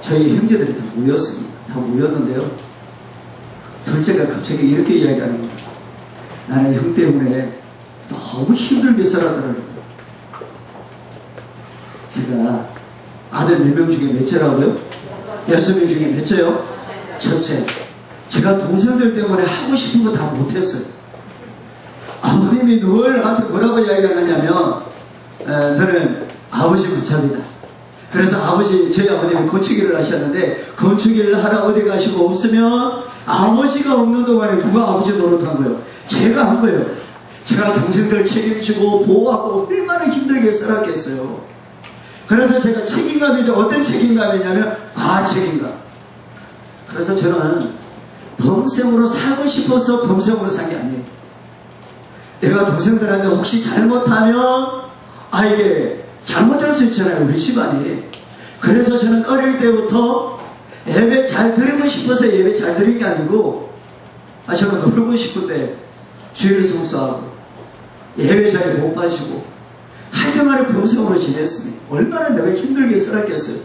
Speaker 1: 저희 형제들이 다 모였습니다. 다 모였는데요. 둘째가 갑자기 이렇게 이야기하는 겁니다. 나는 형 때문에 너무 힘들게 살았더라고요. 제가 아들 4명 중에 몇째라고요? 6명 중에 몇째요? 첫째. 제가 동생들 때문에 하고 싶은 거 다 못했어요. 아버님이 늘 나한테 뭐라고 이야기하느냐면 너는 아버지 무참이다. 그래서 저희 아버님이 건축일을 하셨는데 건축일을 하러 어디 가시고 없으면 아버지가 없는 동안에 누가 아버지 노릇한 거예요? 제가 한 거예요. 제가 동생들 책임지고 보호하고 얼마나 힘들게 살았겠어요. 그래서 제가 책임감이 어떤 책임감이냐면 과책임감. 그래서 저는 범생으로 살고 싶어서 범생으로 산 게 아니에요. 내가 동생들한테 혹시 잘못하면 이게 잘못할 수 있잖아요. 우리 집안이. 그래서 저는 어릴 때부터 예배 잘 드리고 싶어서 예배 잘 드린 게 아니고 저는 놀고 싶은데 주일 성수하고 예배 자리에 못 빠지고 하여튼간에 범생으로 지냈습니다. 얼마나 내가 힘들게 살았겠어요.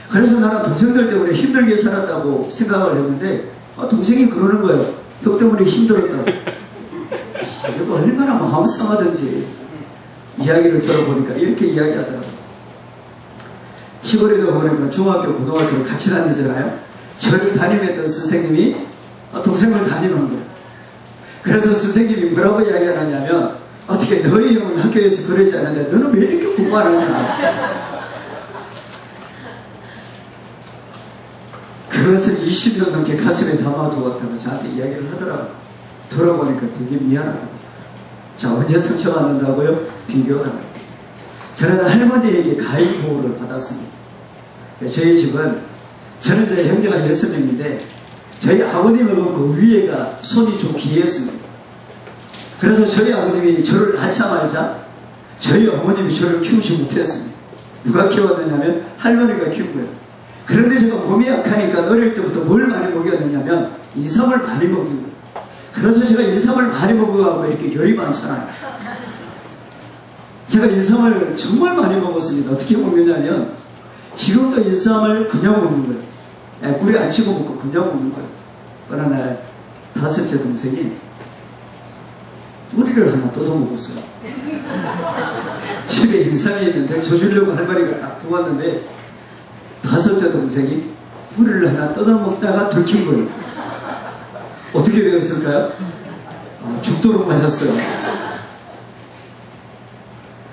Speaker 1: 그래서 나는 동생들 때문에 힘들게 살았다고 생각을 했는데 동생이 그러는 거예요. 형 때문에 힘들었다고. 내가 얼마나 마음 상하든지 이야기를 들어보니까 이렇게 이야기하더라고요. 시골에도 보니까 중학교, 고등학교를 같이 다니잖아요. 저를 담임했던 선생님이 동생을 담임한 거예요. 그래서 선생님이 뭐라고 이야기하냐면 어떻게 너희 형은 학교에서 그러지 않는데 너는 왜 이렇게 공부 안 하냐. 그것을 20년 넘게 가슴에 담아두었다고 저한테 이야기를 하더라고요. 들어보니까 되게 미안하더라고요. 자, 언제 상처받는다고요? 비교를 합니다. 저는 할머니에게 가인 보호를 받았습니다. 저희 집은 저는 저희 형제가 6명인데 저희 아버님은 그 위에가 손이 좀 귀했습니다. 그래서 저희 아버님이 저를 낳자마자 저희 어머님이 저를 키우지 못했습니다. 누가 키웠느냐면 할머니가 키운 거예요. 그런데 제가 몸이 약하니까 어릴 때부터 뭘 많이 먹였느냐면 인삼을 많이 먹인 거예요. 그래서 제가 인삼을 많이 먹어가고 이렇게 열이 많잖아요. 제가 인삼을 정말 많이 먹었습니다. 어떻게 먹느냐면 지금도 인삼을 그냥 먹는 거예요. 꿀이 안 치고 먹고 그냥 먹는 거예요. 어느 날 다섯째 동생이 뿌리를 하나 뜯어 먹었어요. 집에 인삼이 있는데 줘주려고 할머니가 딱 두었는데 다섯째 동생이 뿌리를 하나 뜯어 먹다가 들킨 거예요. 어떻게 되었을까요? 죽도록 마셨어요.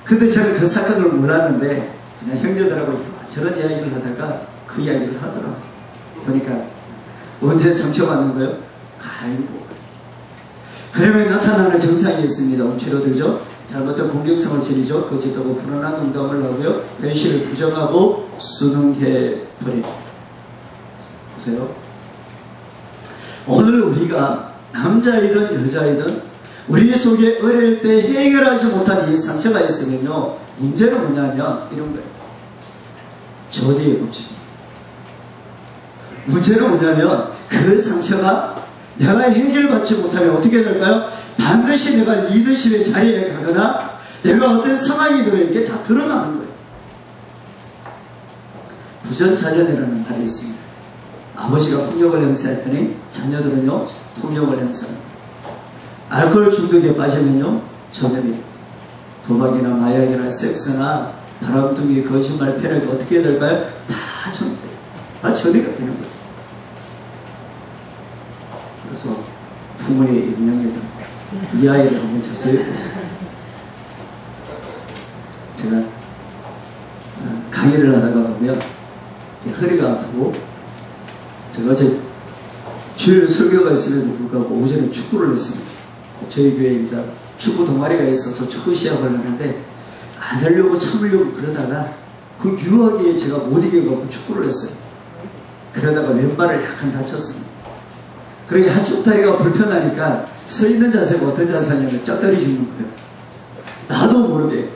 Speaker 1: 근데 저는 그 사건을 몰랐는데 그냥 형제들하고 저런 이야기를 하다가 그 이야기를 하더라고요. 보니까 언제 상처받는 거예요? 가위고. 그러면 나타나는 증상이 있습니다. 움츠러들죠. 잘못된 공격성을 지니죠. 거짓하고 불안한 농담을 하고요. 현실을 부정하고 순응해버립니다. 보세요. 오늘 우리가 남자이든 여자이든 우리 속에 어릴 때 해결하지 못한 이 상처가 있으면요. 문제는 뭐냐면 이런 거예요. 저디의 법칙입니다. 문제는 뭐냐면 그 상처가 내가 해결받지 못하면 어떻게 될까요? 반드시 내가 리더십의 자리에 가거나 내가 어떤 상황이 되면 이게 다 드러나는 거예요. 부전자전이라는 말이 있습니다. 아버지가 폭력을 행사했더니 자녀들은요 폭력을 행사합니다. 알코올 중독에 빠지면요 전염이 도박이나 마약이나 섹스나 바람둥이 거짓말 패러디 어떻게 해야 될까요? 다 전염돼요. 다 전이가 되는 거예요. 그래서 부모의 영향력은 이 아이를 한번 자세히 보세요. 제가 강의를 하다가 보면 허리가 아프고 제가 어제 주일 설교가 있음에도 불구하고 오전에 축구를 했습니다. 저희 교회에 이제 축구 동아리가 있어서 축구 시합을 하는데 안 하려고 참으려고 그러다가 그 유혹에 제가 못 이겨갖고 축구를 했어요. 그러다가 왼발을 약간 다쳤습니다. 그러게 한쪽 다리가 불편하니까 서 있는 자세가 어떤 자세냐면 짝다리 짚는 거예요. 나도 모르게.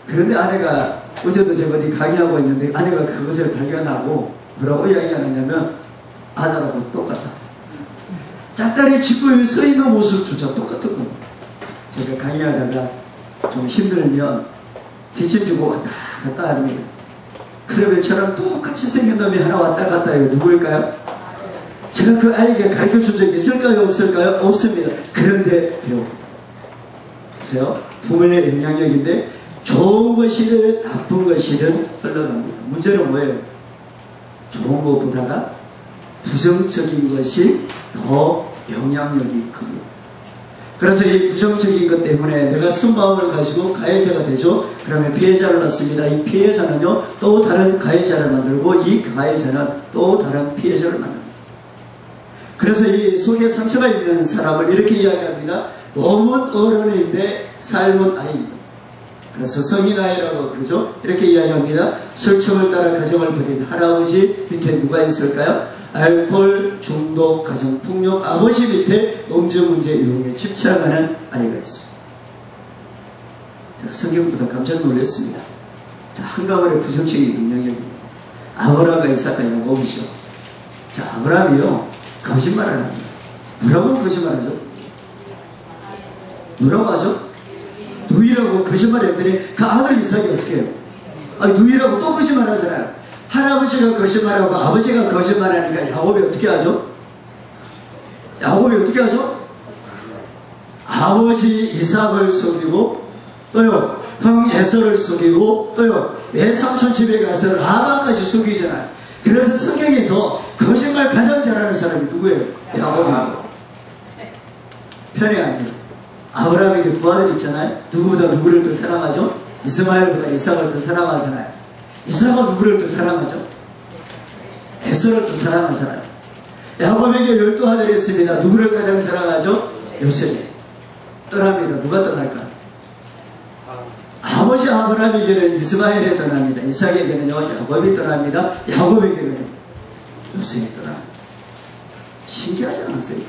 Speaker 1: 그런데 아내가 어제도 제가 어디 강의하고 있는데 아내가 그것을 발견하고 뭐라고 이야기하느냐면 아내하고 똑같다. 짝다리 짚고 서 있는 모습조차 똑같은 겁니다. 제가 강의하다가 좀 힘들면 뒷짐 주고 왔다 갔다 합니다. 그러면 저랑 똑같이 생긴 놈이 하나 왔다 갔다 해요. 누구일까요? 제가 그 아이에게 가르쳐준 적이 있을까요? 없을까요? 없습니다. 그런데 배워. 보세요. 부모의 영향력인데 좋은 것이든 나쁜 것이든 흘러갑니다. 문제는 뭐예요? 좋은 것보다가 부정적인 것이 더 영향력이 큽니다. 그래서 이 부정적인 것 때문에 내가 쓴 마음을 가지고 가해자가 되죠. 그러면 피해자를 낳습니다. 이 피해자는요 또 다른 가해자를 만들고 이 가해자는 또 다른 피해자를 만듭니다. 그래서 이 속에 상처가 있는 사람을 이렇게 이야기합니다. 몸은 어른인데 삶은 아이입니다. 그래서 성인 아이라고 그러죠. 이렇게 이야기합니다. 설정을 따라 가정을 부린 할아버지 밑에 누가 있을까요? 알코올 중독 가정폭력 아버지 밑에 음주 문제 유흥에 집착하는 아이가 있습니다. 제가 성경보다 깜짝 놀랐습니다. 자, 한 가문의 부정적인 영향력입니다. 아브라함과 이삭과 야곱이죠. 자, 아브라함이요 거짓말을 합니다. 뭐라고 거짓말하죠? 뭐라고 하죠? 누이라고 거짓말했더니 그 아들 이삭이 어떻게 해요? 아니, 누이라고 또 거짓말하잖아요. 할아버지가 거짓말하고 아버지가 거짓말하니까 야곱이 어떻게 하죠? 야곱이 어떻게 하죠? 아버지 이삭을 속이고 또요 형 에서를 속이고 또요 외삼촌 집에 가서 라반까지 속이잖아요. 그래서 성경에서 거짓말 가장 잘하는 사람이 누구예요? 야곱입니다. 편이 아니에요. 아브라함에게 두 아들 있잖아요. 누구보다 누구를 더 사랑하죠? 이스마엘보다 이삭을 더 사랑하잖아요. 이삭은 누구를 더 사랑하죠? 에서를 더 사랑하잖아요. 야곱에게 12아들이 있습니다. 누구를 가장 사랑하죠? 요셉이. 떠납니다. 누가 떠날까요? 아버지 아브라함에게는 이스마엘이 떠납니다. 이삭에게는요 야곱이 떠납니다. 야곱에게는 요셉이 떠납니다. 신기하지 않았어요?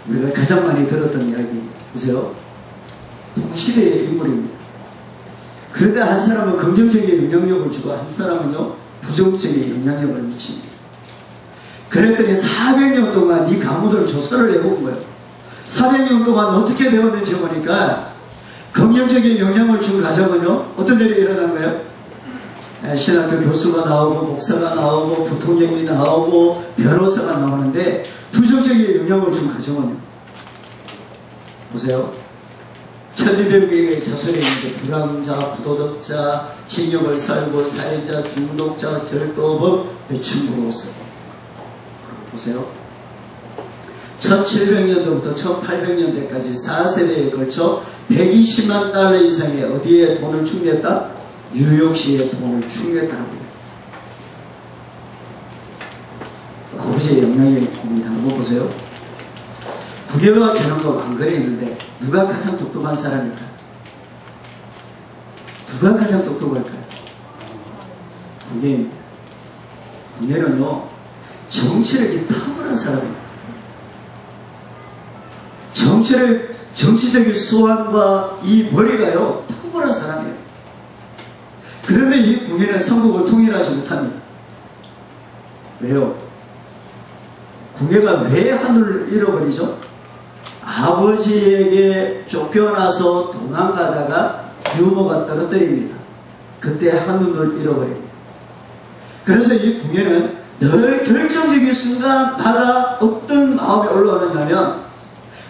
Speaker 1: 우리가 가장 많이 들었던 이야기 보세요. 동시대의 인물입니다. 그런데 한 사람은 긍정적인 영향력을 주고 한 사람은요 부정적인 영향력을 미칩니다. 그랬더니 400년 동안 이 가문을 조사를 해본 거예요. 400년 동안 어떻게 되었는지 보니까 긍정적인 영향을 준 가정은요 어떤 일이 일어난 거예요? 신학교 교수가 나오고 목사가 나오고 부통령이 나오고 변호사가 나오는데 부정적인 영향을 준 가정은요 보세요. 1200명의 자손이 있는데 불황자, 부도덕자, 징역을 살고 살인자, 중독자, 절도범, 매춘부로서 보세요. 1700년도부터 1800년대까지 4세대에 걸쳐 120만 달러 이상의 어디에 돈을 충격했다? 뉴욕시에 돈을 충격했다는 거예요. 아버지의 영향력입니다. 한번 보세요. 부계와 결혼과 왕건이 있는데 누가 가장 똑똑한 사람일까요? 누가 가장 똑똑할까요? 부계입니다. 부계는요 정치력이 탁월한 사람입니다. 정치적인 수완과 이 머리가요 탁월한 사람이에요. 그런데 이 궁예는 성국을 통일하지 못합니다. 왜요? 궁예가 왜 하늘을 잃어버리죠? 아버지에게 쫓겨나서 도망가다가 유모가 떨어뜨립니다. 그때 한눈을 잃어버립니다. 그래서 이 궁예는 늘 결정적인 순간마다 어떤 마음이 올라오느냐면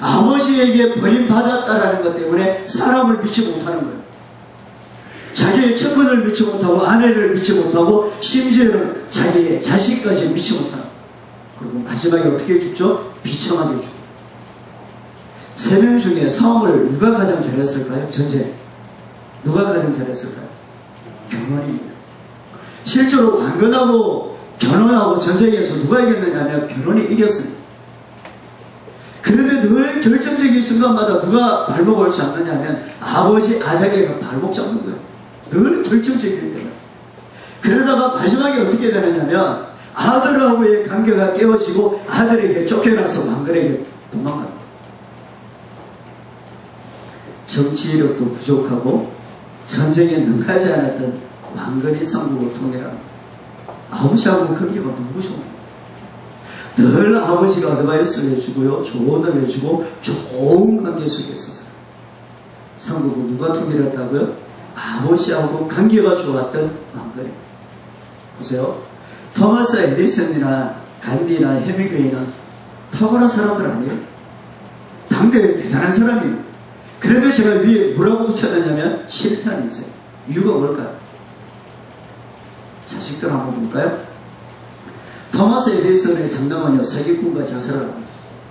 Speaker 1: 아버지에게 버림받았다라는 것 때문에 사람을 믿지 못하는 거예요. 자기의 처근을 믿지 못하고 아내를 믿지 못하고 심지어는 자기의 자식까지 믿지 못하는 거예요. 그리고 마지막에 어떻게 죽죠? 비참하게 죽어요. 3명 중에 싸움을 누가 가장 잘했을까요? 전쟁. 누가 가장 잘했을까요? 변호입니다. 실제로 왕건하고 변호하고 전쟁에서 누가 이겼느냐면 변호이 이겼습니다. 그런데 늘 결정적인 순간마다 누가 발목을 잡느냐면 아버지 아작에가 발목 잡는 거예요. 늘 결정적인 거예요. 그러다가 마지막에 어떻게 되느냐면 아들하고의 관계가 깨어지고 아들에게 쫓겨나서 왕건에게 도망갑니다. 정치력도 부족하고 전쟁에 능하지 않았던 왕건이 삼국을 통일합니다. 아버지하고 관계가 너무 좋아요. 늘 아버지가 어드바이스를 해주고요, 조언을 해주고 좋은 관계 속에 있었어요. 삼국을 누가 통일했다고요? 아버지하고 관계가 좋았던 왕건이. 보세요. 토마스 에디슨이나 간디나 헤밍웨이는 탁월한 사람들 아니에요? 당대에 대단한 사람이에요. 그런데 제가 위에 뭐라고 붙여놨냐면 실패한 인생. 이유가 뭘까요? 자식들 한번 볼까요? 토마스 에디슨의 장남은요 사기꾼과 자살을 합니다.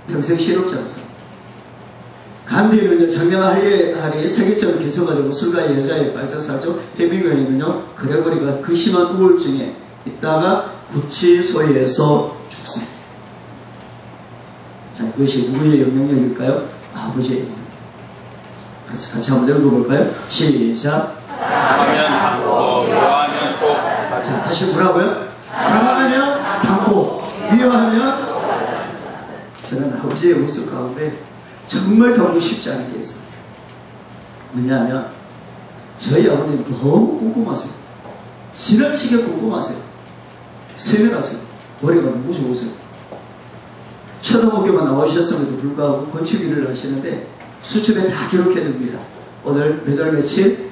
Speaker 1: 평생 실업자였어요. 간디는요 정명하리에 세계적으로 기서가지고 술과 여자에 빠져 살죠. 헤밍웨이는요 그레고리가 그 심한 우울증에 있다가 구치소에서 죽습니다. 자, 그것이 누구의 영향력일까요? 아버지의 영향력. 그래서 같이 한번 읽어볼까요? 시작.
Speaker 2: 사랑하면 담고 미워하면 꼭.
Speaker 1: 자, 다시 뭐라고요? 사랑하면 담고 미워하면. 저는 아버지의 모습 가운데 정말 담고 싶지 않은 게 있어요. 왜냐하면 저희 아버님 너무 꼼꼼하세요. 지나치게 꼼꼼하세요. 세밀하세요. 머리가 너무 좋으세요. 초등학교만 나오셨음에도 불구하고 건축 일을 하시는데 수첩에 다 기록해둡니다. 오늘 몇 월 며칠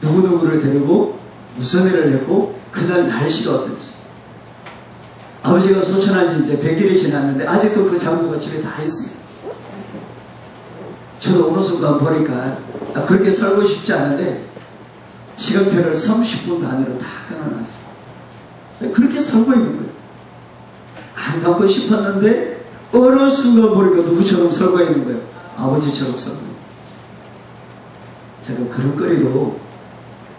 Speaker 1: 누구누구를 데리고 무슨 일을 했고 그날 날씨가 어떤지. 아버지가 소천한 지 이제 100일이 지났는데 아직도 그 장부가 집에 다 있습니다. 저도 어느 순간 보니까 그렇게 살고 싶지 않은데 시간표를 30분 단위로 다 끊어놨습니다. 그렇게 살고 있는 거예요. 안 갖고 싶었는데 어느 순간 보니까 누구처럼 살고 있는 거예요. 아버지처럼 살고 있는 거예요. 제가 그런 거리도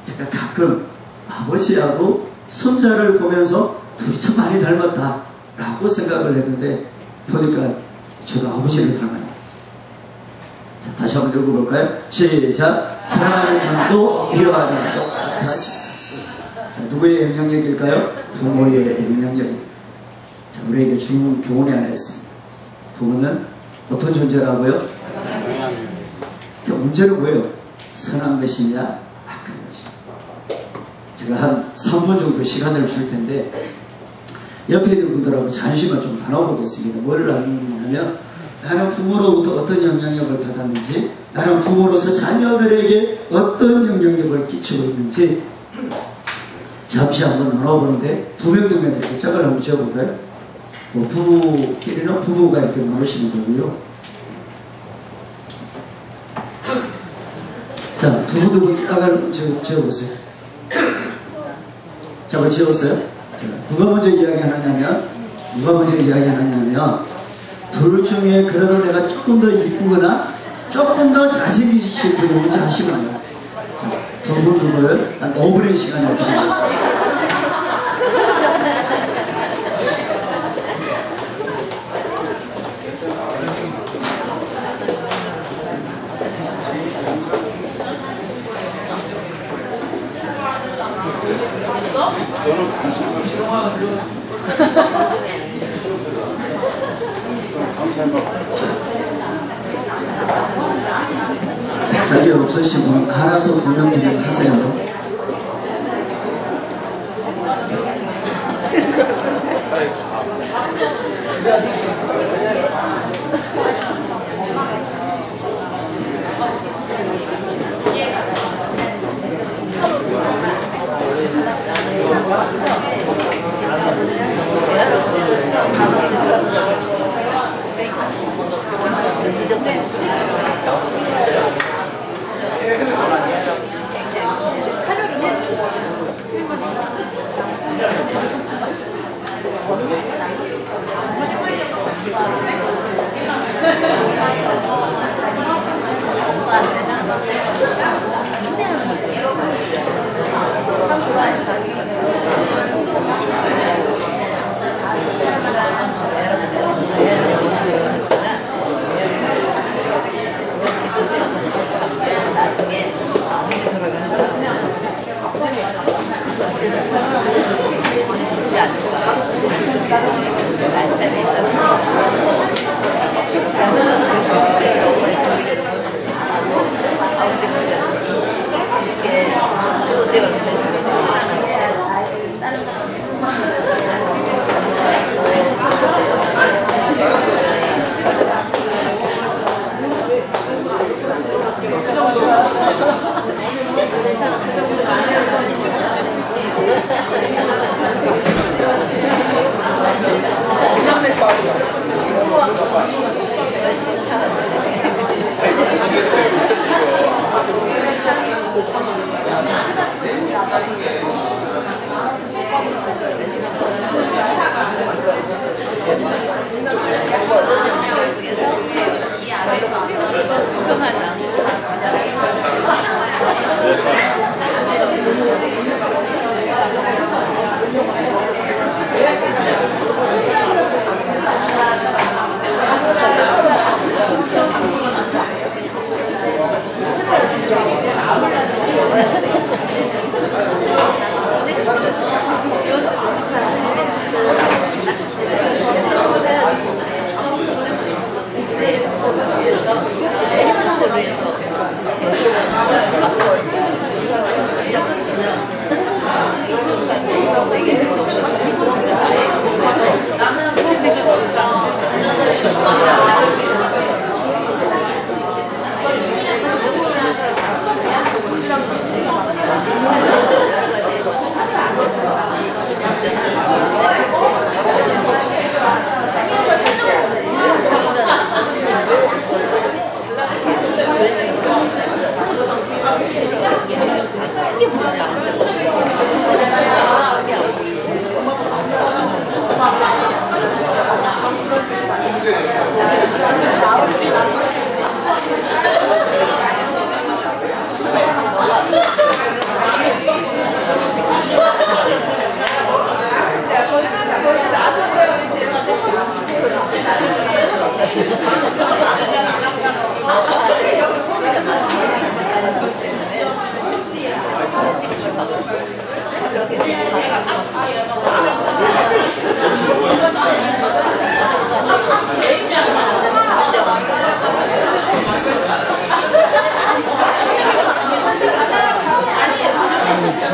Speaker 1: 제가 가끔 아버지하고 손자를 보면서 둘이 참 많이 닮았다 라고 생각을 했는데 보니까 저도 아버지를 닮아요. 자, 다시 한번 읽어볼까요? 시작. 사랑하는 닮고 미워하는 똑같아. 자, 누구의 영향력일까요? 부모의 영향력입니다. 자, 우리에게 중요한 교훈이 하나 있습니다. 부모는 어떤 존재라고요? 그러니까 문제는 뭐예요? 선한 것이냐 악한 것이냐. 제가 한 3분 정도 시간을 줄 텐데 옆에 있는 분들하고 잠시만 좀 나눠보겠습니다. 뭘 나누냐면 나는 부모로부터 어떤 영향력을 받았는지, 나는 부모로서 자녀들에게 어떤 영향력을 끼치고 있는지 잠시 한번 나눠보는데 두 명 이렇게 짝을 한번 지어볼까요? 뭐 부부끼리는 부부가 이렇게 나누시면 되고요. 자, 두분 짝을 지어보세요. 짝을 지었어요? 자, 누가 먼저 이야기하느냐면 둘 중에 그래도 내가 조금 더 이쁘거나 조금 더 잘생기실 분이 뭔지 아시나요? 두 분 누구를 한 5분의 시간을 드리겠습니다. 자, 자기 없으신 분 알아서 두 명 드리고 하세요.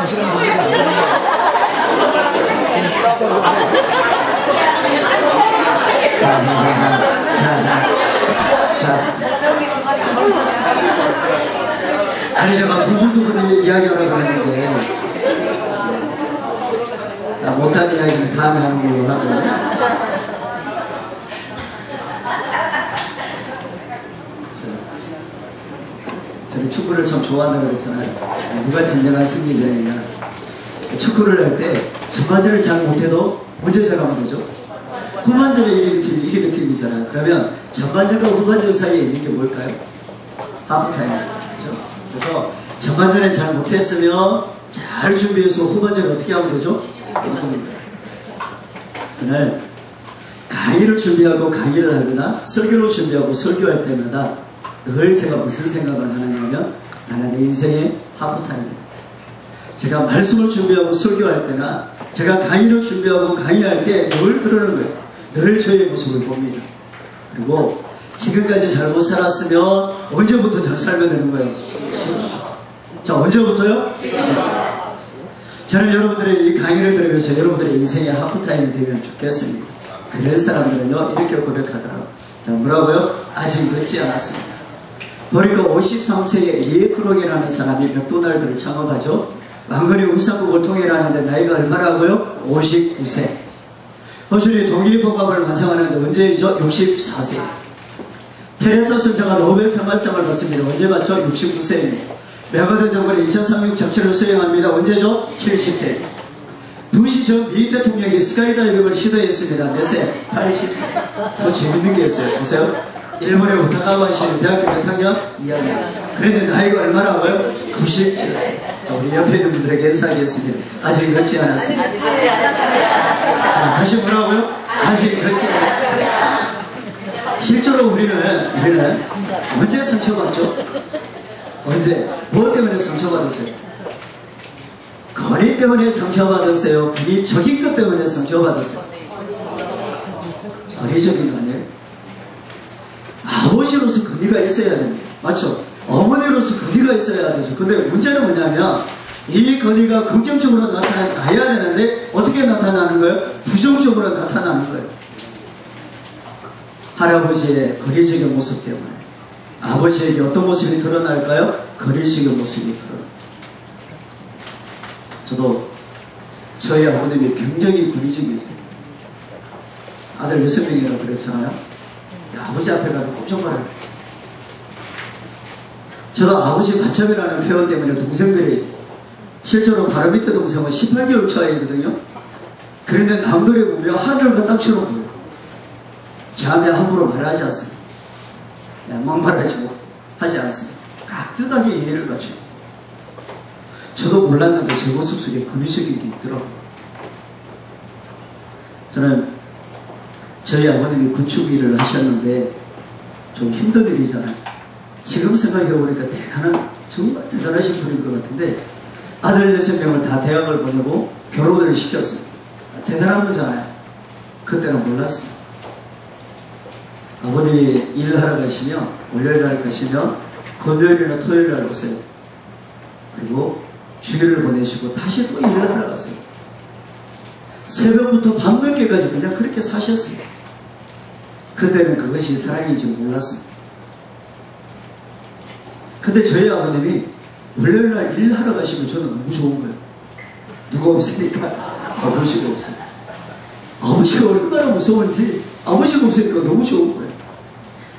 Speaker 3: 사실은 그게 아니에요. 진짜로.
Speaker 1: 아니, 내가 두분두분 이야기하라고 그랬는데, 자, 못한 이야기는 다음에 하는 걸로 하고. 저는 축구를 참 좋아한다고 그랬잖아요. 누가 진정한 승리자이냐. 축구를 할 때 전반전을 잘 못해도 언제 잘하면 되죠? 후반전에 이기는 팀이잖아요. 그러면 전반전과 후반전 사이에 있는 게 뭘까요? 하프타임이죠. 그렇죠? 그래서 전반전에 잘 못했으면 잘 준비해서 후반전에 어떻게 하면 되죠? 이기는 거예요. 저는 강의를 준비하고 강의를 하거나 설교를 준비하고 설교할 때마다 늘 제가 무슨 생각을 하느냐면 나는 내 인생의 하프타임입니다. 제가 말씀을 준비하고 설교할 때나 제가 강의를 준비하고 강의할 때 늘 그러는 거예요. 늘 저의 모습을 봅니다. 그리고 지금까지 잘못 살았으면 언제부터 잘 살면 되는 거예요? 자, 언제부터요? 저는 여러분들의 이 강의를 들으면서 여러분들의 인생의 하프타임이 되면 좋겠습니다. 그런 사람들은요 이렇게 고백하더라고요. 자, 뭐라고요? 아직 늦지 않았습니다. 보니까 53세의 리에크록이라는 사람이 맥도날드를 창업하죠. 왕건이 우상국을 통일하는데 나이가 얼마라고요? 59세. 허준이 독일복합을 완성하는데 언제이죠? 64세. 테레사 선자가 노벨 평화상을 받습니다. 언제 받죠? 69세입니다. 메가더 장관이 2036 작전을 수행합니다. 언제죠? 70세. 부시 전 미 대통령이 스카이다이빙을 시도했습니다. 몇 세? 80세. 더 재밌는 게 있어요. 보세요. 일본의 오타카와 시는 대학교 몇 학년? 2학년. 그런데 나이가 얼마라고요? 97세. 자, 우리 옆에 있는 분들에게 인사하겠습니다. 아직 늦지 않았습니다. 자, 다시 뭐라고요? 아직 늦지 않았습니다. 실제로 우리는 언제 상처받죠? 언제? 뭐 때문에 상처받았어요? 거리 때문에 상처받았어요? 괜히 적인 것 때문에 상처받았어요? 거리적인 거 아니에요? 아버지로서 권위가 있어야 됩니다. 맞죠? 어머니로서 권위가 있어야 되죠. 근데 문제는 뭐냐면 이 권위가 긍정적으로 나타나야 되는데 어떻게 나타나는 거예요? 부정적으로 나타나는 거예요. 할아버지의 거리적인 모습 때문에 아버지에게 어떤 모습이 드러날까요? 거리적인 모습이 드러나요. 저도 저희 아버님이 굉장히 거리적이세요. 아들 6명이라고 그랬잖아요. 아버지 앞에 가면 꼼짝 말아요. 저도 아버지 관첩이라는 표현 때문에 동생들이 실제로 바로 밑에 동생은 18개월 차이거든요. 그런데 남들이 보면 하늘 건담처럼 보여요. 저한테 함부로 말하지 않습니다. 막말하지 하지 않습니다. 깍듯하게 이해를 갖추고. 저도 몰랐는데 제 모습 속에 권위적인 게 있더라고요. 저는 저희 아버님이 건축 일을 하셨는데 좀 힘든 일이잖아요. 지금 생각해보니까 정말 대단하신 분인 것 같은데 아들 6명을 다 대학을 보내고 결혼을 시켰어요. 대단한 거잖아요. 그때는 몰랐어요. 아버님이 일하러 가시면 월요일날 가시면 금요일이나 토요일날 오세요. 그리고 주일을 보내시고 다시 또 일을 하러 가세요. 새벽부터 밤늦게까지 그냥 그렇게 사셨어요. 그때는 그것이 사랑인지 몰랐습니다. 근데 저희 아버님이 월요일날 일하러 가시면 저는 너무 좋은 거예요. 누가 없으니까 아버지가 없어요. 아버지가 얼마나 무서운지 아버지가 없으니까 너무 좋은 거예요.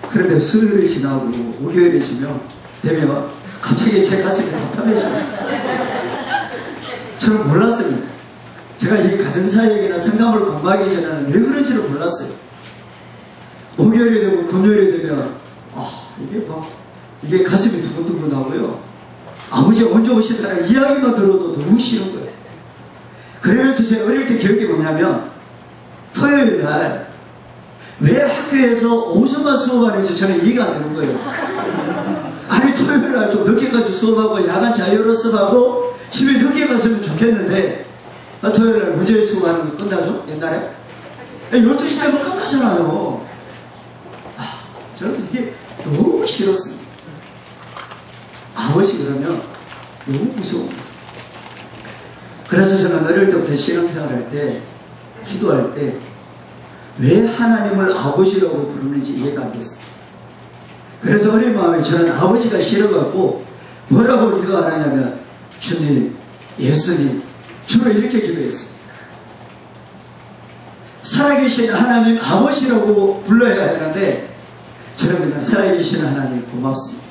Speaker 1: 그런데 수요일이 지나고 목요일이 되면 갑자기 제 가슴이 답답해져요. 저는 몰랐습니다. 제가 이 가정사역이나 상담을 공부하기 전에는 왜 그런지를 몰랐어요. 목요일이 되고 금요일이 되면 이게 가슴이 두근두근하고요. 아버지 언제 오시다가 이야기만 들어도 너무 싫은 거예요. 그러면서 제가 어릴 때 기억이 뭐냐면 토요일 날 왜 학교에서 오전만 수업하는지 저는 이해가 안 되는 거예요. 아니 토요일 날 좀 늦게까지 수업하고 야간 자율학습하고 집에 늦게 갔으면 좋겠는데 토요일 날 문제 수업하는 거 끝나죠? 옛날에 12시 되면 끝나잖아요. 저는 이게 너무 싫었습니다. 아버지 그러면 너무 무서워요. 그래서 저는 어릴 때부터 신앙생활할 때, 기도할 때, 왜 하나님을 아버지라고 부르는지 이해가 안 됐어요. 그래서 어린 마음에 저는 아버지가 싫어갖고 뭐라고 기도 안 하냐면 주님, 예수님, 주로 이렇게 기도했어요. 살아계신 하나님 아버지라고 불러야 되는데 저는 그냥 살아계신 하나님 고맙습니다.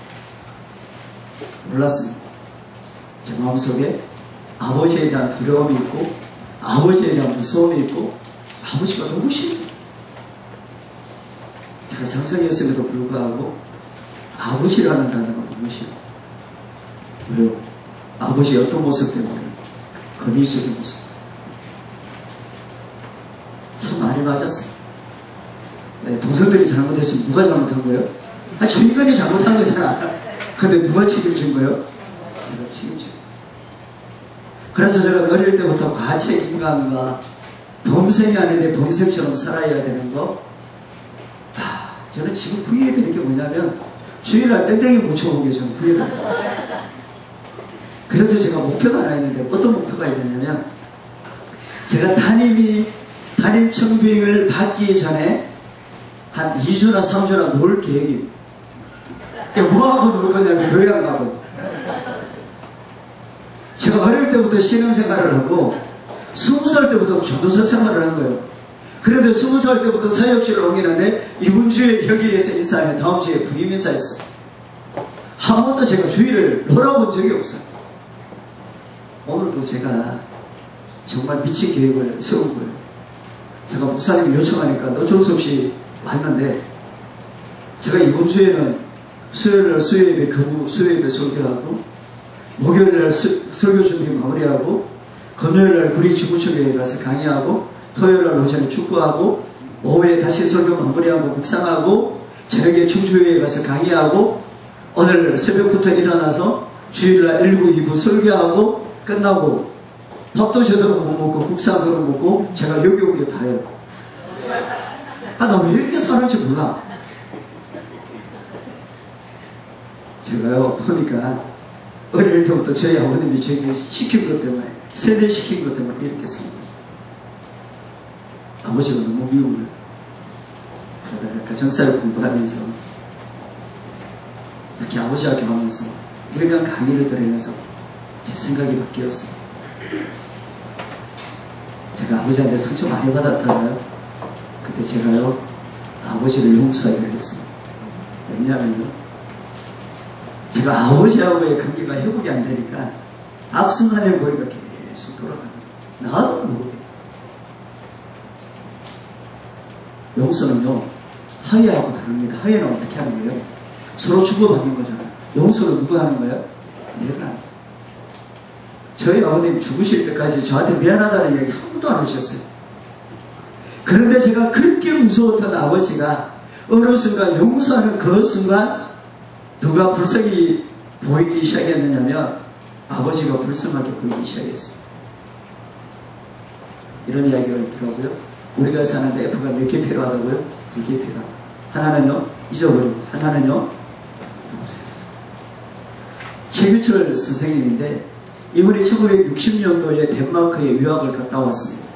Speaker 1: 몰랐습니다. 제 마음속에 아버지에 대한 두려움이 있고 아버지에 대한 무서움이 있고 아버지가 너무 싫어요. 제가 정성이었음에도 불구하고 아버지라는 단어가 너무 싫어요. 왜요? 아버지의 어떤 모습 때문에? 권위적인 모습. 참 많이 맞았어요. 네, 동생들이 잘못했으면 누가 잘못한 거예요? 아니, 저 인간이 잘못한 거잖아. 근데 누가 책임진 거예요? 제가 책임진 거예요. 그래서 저는 어릴 때부터 과책임감과 범생이 아닌데 범생처럼 살아야 되는 거, 저는 지금 후회되는 게 뭐냐면 주일날 땡땡이 못 쳐보게 저는 후회돼요. 그래서 제가 목표가 하나 있는데 어떤 목표가 있느냐면 제가 담임 청빙을 받기 전에 한 2주나 3주나 놀 계획이 뭐하고 놀 거냐면 교회 안 가고. 제가 어릴 때부터 신앙생활을 하고 20살 때부터 전도사 생활을 한 거예요. 그런데 20살 때부터 사역실을 옮기는데 이번 주에 여기에서 인사하면 다음 주에 부임 인사했어요. 한 번도 제가 주일을 놀아본 적이 없어요. 오늘도 제가 정말 미친 계획을 세운 거예요. 제가 목사님이 요청하니까 어쩔 수 없이 왔는데 제가 이번 주에는 수요일날 수요예배 수요예배 설교하고 목요일날 설교 준비 마무리하고 금요일날 구리 지구촌교회에 가서 강의하고 토요일날 오전에 축구하고 오후에 다시 설교 마무리하고 묵상하고 저녁에 충주교회에 가서 강의하고 오늘 새벽부터 일어나서 주일날 1부 2부 설교하고 끝나고 밥도 제대로 못 먹고 국산으로 먹고 제가 여기 온 게 다예요. 나 왜 이렇게 사는지 몰라. 제가요 보니까 어릴 때부터 저희 아버님이 저에게 시킨 것 때문에 세대시킨 것 때문에 이렇게 삽니다. 아버지가 너무 미운 거예요. 그러다가 가정사역 공부하면서 특히 아버지 학교 가면서 1년 강의를 들으면서 제 생각이 바뀌었어요. 제가 아버지한테 상처 많이 받았잖아요. 그때 제가요 아버지를 용서하기로 했어요. 왜냐하면요 제가 아버지하고의 관계가 회복이 안 되니까 악순환의 머리가 계속 돌아가는 거예요. 나도 모르게. 용서는요 하회하고 다릅니다. 하회는 어떻게 하는 거예요? 서로 주고받는 거잖아요. 용서는 누가 하는 거예요? 내가 하는 거예요. 저희 아버님 죽으실 때까지 저한테 미안하다는 이야기 한 번도 안 하셨어요. 그런데 제가 그렇게 무서웠던 아버지가 어느 순간 용서하는 그 순간 누가 불쌍히 보이기 시작했느냐면 아버지가 불쌍하게 보이기 시작했어요. 이런 이야기가 있더라고요. 우리가 사는데 F가 몇 개 필요하다고요? 2개 필요하다. 하나는요 잊어버리고 하나는요 최규철 선생님인데 이분이 1960년도에 덴마크에 유학을 갔다 왔습니다.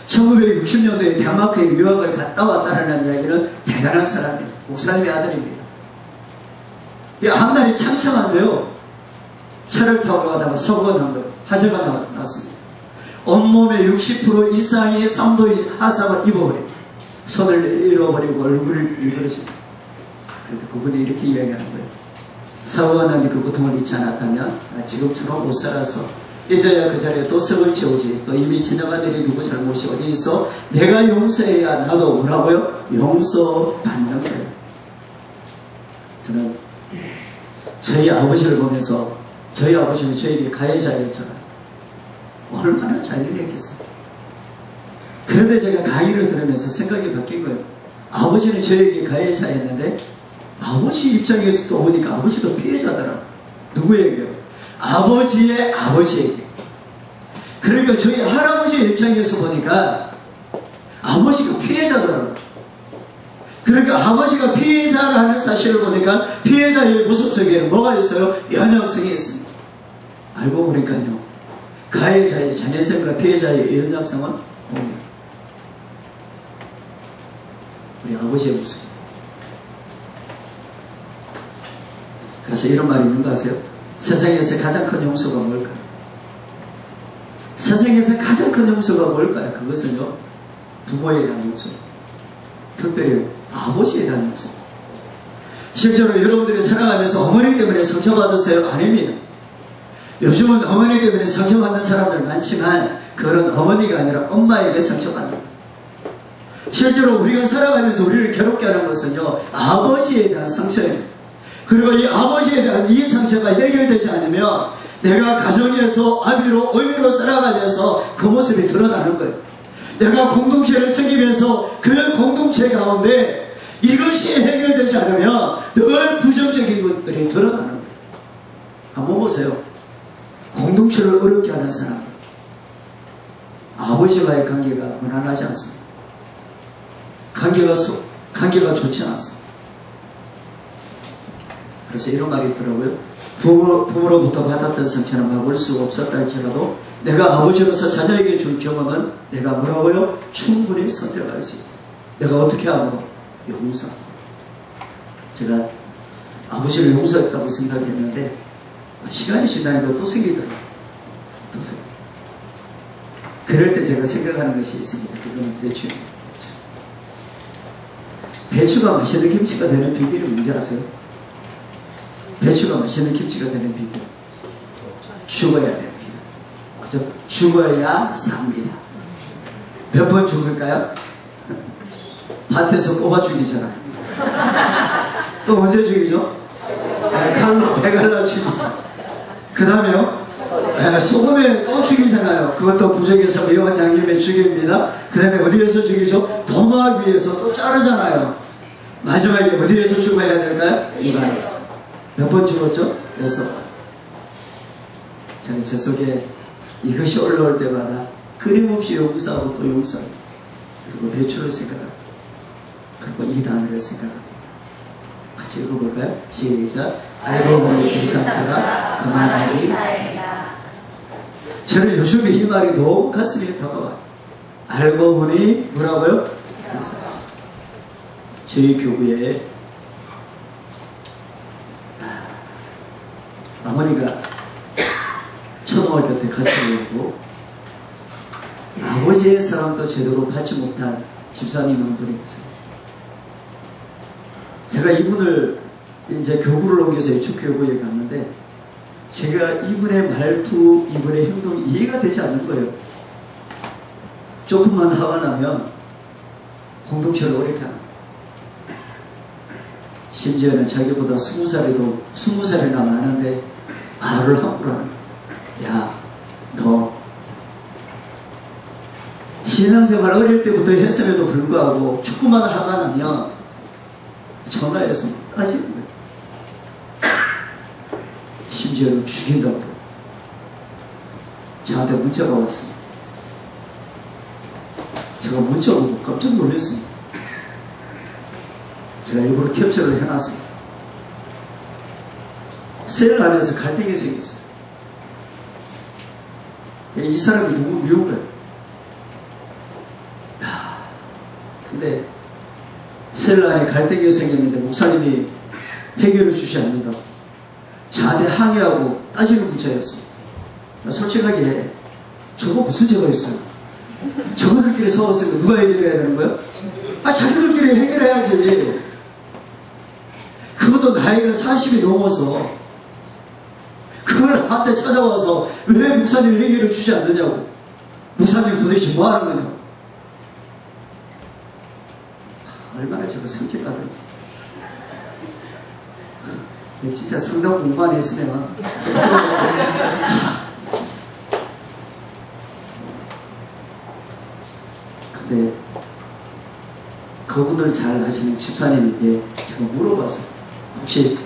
Speaker 1: 1960년도에 덴마크에 유학을 갔다 왔다는 이야기는 대단한 사람이에요. 목사님의 아들입니다. 한 달이 창창한데요. 차를 타고 가다가 사고가 난 거예요. 화재가 났습니다. 온몸의 60% 이상의 쌈도 화상을 입어버려요. 손을 잃어버리고 얼굴을 잃어버렸습니다. 그래도 그분이 이렇게 이야기하는 거예요. 사고가 난 뒤 그 고통을 잊지 않았다면 지금처럼 못 살아서 이제야 그 자리에 또 썩을 채우지. 또 이미 지나간 일이 누구 잘못이 어디 있어? 내가 용서해야 나도 뭐라고요? 용서받는 거예요. 저는 저희 아버지를 보면서 저희 아버지는 저에게 가해자였잖아요. 얼마나 잔인했겠어요. 그런데 제가 강의를 들으면서 생각이 바뀐 거예요. 아버지는 저에게 가해자였는데 아버지 입장에서 또 보니까 아버지도 피해자더라고요. 누구에게요? 아버지의 아버지에게. 그러니까 저희 할아버지의 입장에서 보니까 아버지가 피해자더라고요. 그러니까 아버지가 피해자라는 사실을 보니까 피해자의 모습 속에는 뭐가 있어요? 연약성이 있습니다. 알고 보니까요 가해자의 자녀성과 피해자의 연약성은 동일. 우리 아버지의 모습. 그래서 이런 말이 있는 거 아세요? 세상에서 가장 큰 용서가 뭘까요? 세상에서 가장 큰 용서가 뭘까요? 그것은요, 부모에 대한 용서. 특별히 아버지에 대한 용서. 실제로 여러분들이 살아가면서 어머니 때문에 상처받으세요? 아닙니다. 요즘은 어머니 때문에 상처받는 사람들 많지만 그런 어머니가 아니라 엄마에게 상처받는 거예요. 실제로 우리가 살아가면서 우리를 괴롭게 하는 것은요, 아버지에 대한 상처예요. 그리고 이 아버지에 대한 이 상처가 해결되지 않으면 내가 가정에서 아비로 의미로 살아가면서 그 모습이 드러나는 거예요. 내가 공동체를 섬기면서 그 공동체 가운데 이것이 해결되지 않으면 늘 부정적인 것들이 드러나는 거예요. 한번 보세요. 공동체를 어렵게 하는 사람, 아버지와의 관계가 무난하지 않습니다. 관계가 좋지 않습니다. 그래서 이런 말이 있더라고요. 부모로부터 받았던 상처는 막을 수가 없었다 할지라도 내가 아버지로서 자녀에게 줄 경험은 내가 뭐라고요? 충분히 선택할 수 있다. 내가 어떻게 하고? 용서. 제가 아버지를 용서했다고 생각했는데 시간이 지나니까 또 생기더라고요. 또 생겨. 그럴 때 제가 생각하는 것이 있습니다. 그거는 배추입니다. 배추가 맛있는 김치가 되는 비결이 뭔지 아세요? 배추가 맛있는 김치가 되는 비결. 죽어야 됩니다. 그죠? 죽어야 삽니다. 몇 번 죽을까요? 밭에서 뽑아 죽이잖아요. 또 언제 죽이죠? 칼로 배갈라 죽이죠. 그 다음에요, 소금에 또 죽이잖아요. 그것도 부적에서 매운 양념에 죽입니다. 그 다음에 어디에서 죽이죠? 도마 위에서 또 자르잖아요. 마지막에 어디에서 죽어야 될까요? 입안에서. 몇 번 죽었죠? 6번. 저는 제 속에 이것이 올라올 때마다 끊임없이 용서하고 또 용서하고, 그리고 배추를 생각하고, 그리고 이 단어를 생각하고. 같이 읽어볼까요? 시작. 알고 보니 김상태가 그만하니 다행이다. 저는 요즘에 이 말이 너무 가슴에 다가와요. 알고 보니 뭐라고요? 저희 교구에 어머니가 초등학교 때 같이 오고 아버지의 사랑도 제대로 받지 못한 집사님 한 분이 계세요. 제가 이분을 이제 교구를 옮겨서 이축교구에 갔는데 제가 이분의 말투, 이분의 행동이 이해가 되지 않는 거예요. 조금만 화가 나면 공동체를 어렵게 합니다. 심지어는 자기보다 20살이나 많은데 말을 함부로 하는 거예요. 야, 너 신앙생활 어릴 때부터 했음에도 불구하고 조금만 화가 나면 전화해서 따지는 거예요. 심지어는 죽인다고. 저한테 문자가 왔습니다. 제가 문자 오고 깜짝 놀랐습니다. 제가 일부러 캡처를 해놨습니다. 셀 안에서 갈등이 생겼어요. 이 사람이 너무 미운 거예요. 근데 셀 안에 갈등이 생겼는데 목사님이 해결을 주지 않는다고 저한테 항의하고 따지는 문자였어요. 솔직하게 저거 무슨 죄가 있어요? 저거들끼리 싸웠으면 누가 해결해야 되는 거야? 자기들끼리 해결해야지. 그것도 나이가 40이 넘어서 그걸 나한테 찾아와서 왜 목사님이 해결을 주지 않느냐고. 목사님 도대체 뭐 하는 거냐고. 얼마나 저거 성질나든지. 진짜 성당 공부만 했으면 진짜. 근데 그분을 잘 아시는 집사님에게 제가 물어봤어요. 혹시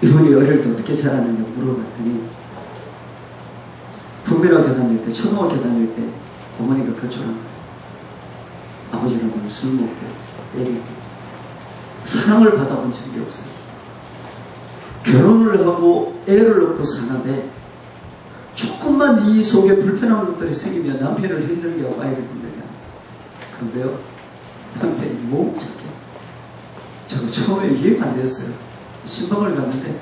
Speaker 1: 이분이 어릴 때 어떻게 자랐느냐고 물어봤더니 분별학교 다닐 때, 초등학교 다닐 때 어머니가 거절한 거예요. 아버지랑 너무 술 먹고 때리고 사랑을 받아본 적이 없어요. 결혼을 하고 애를 낳고 사는데 조금만 조금만 이 속에 불편한 것들이 생기면 남편을 힘들게 하고 아이를 힘들게 하고. 그런데요, 남편이 너무 착해. 저도 처음에 이해가 안 되었어요. 신방을 갔는데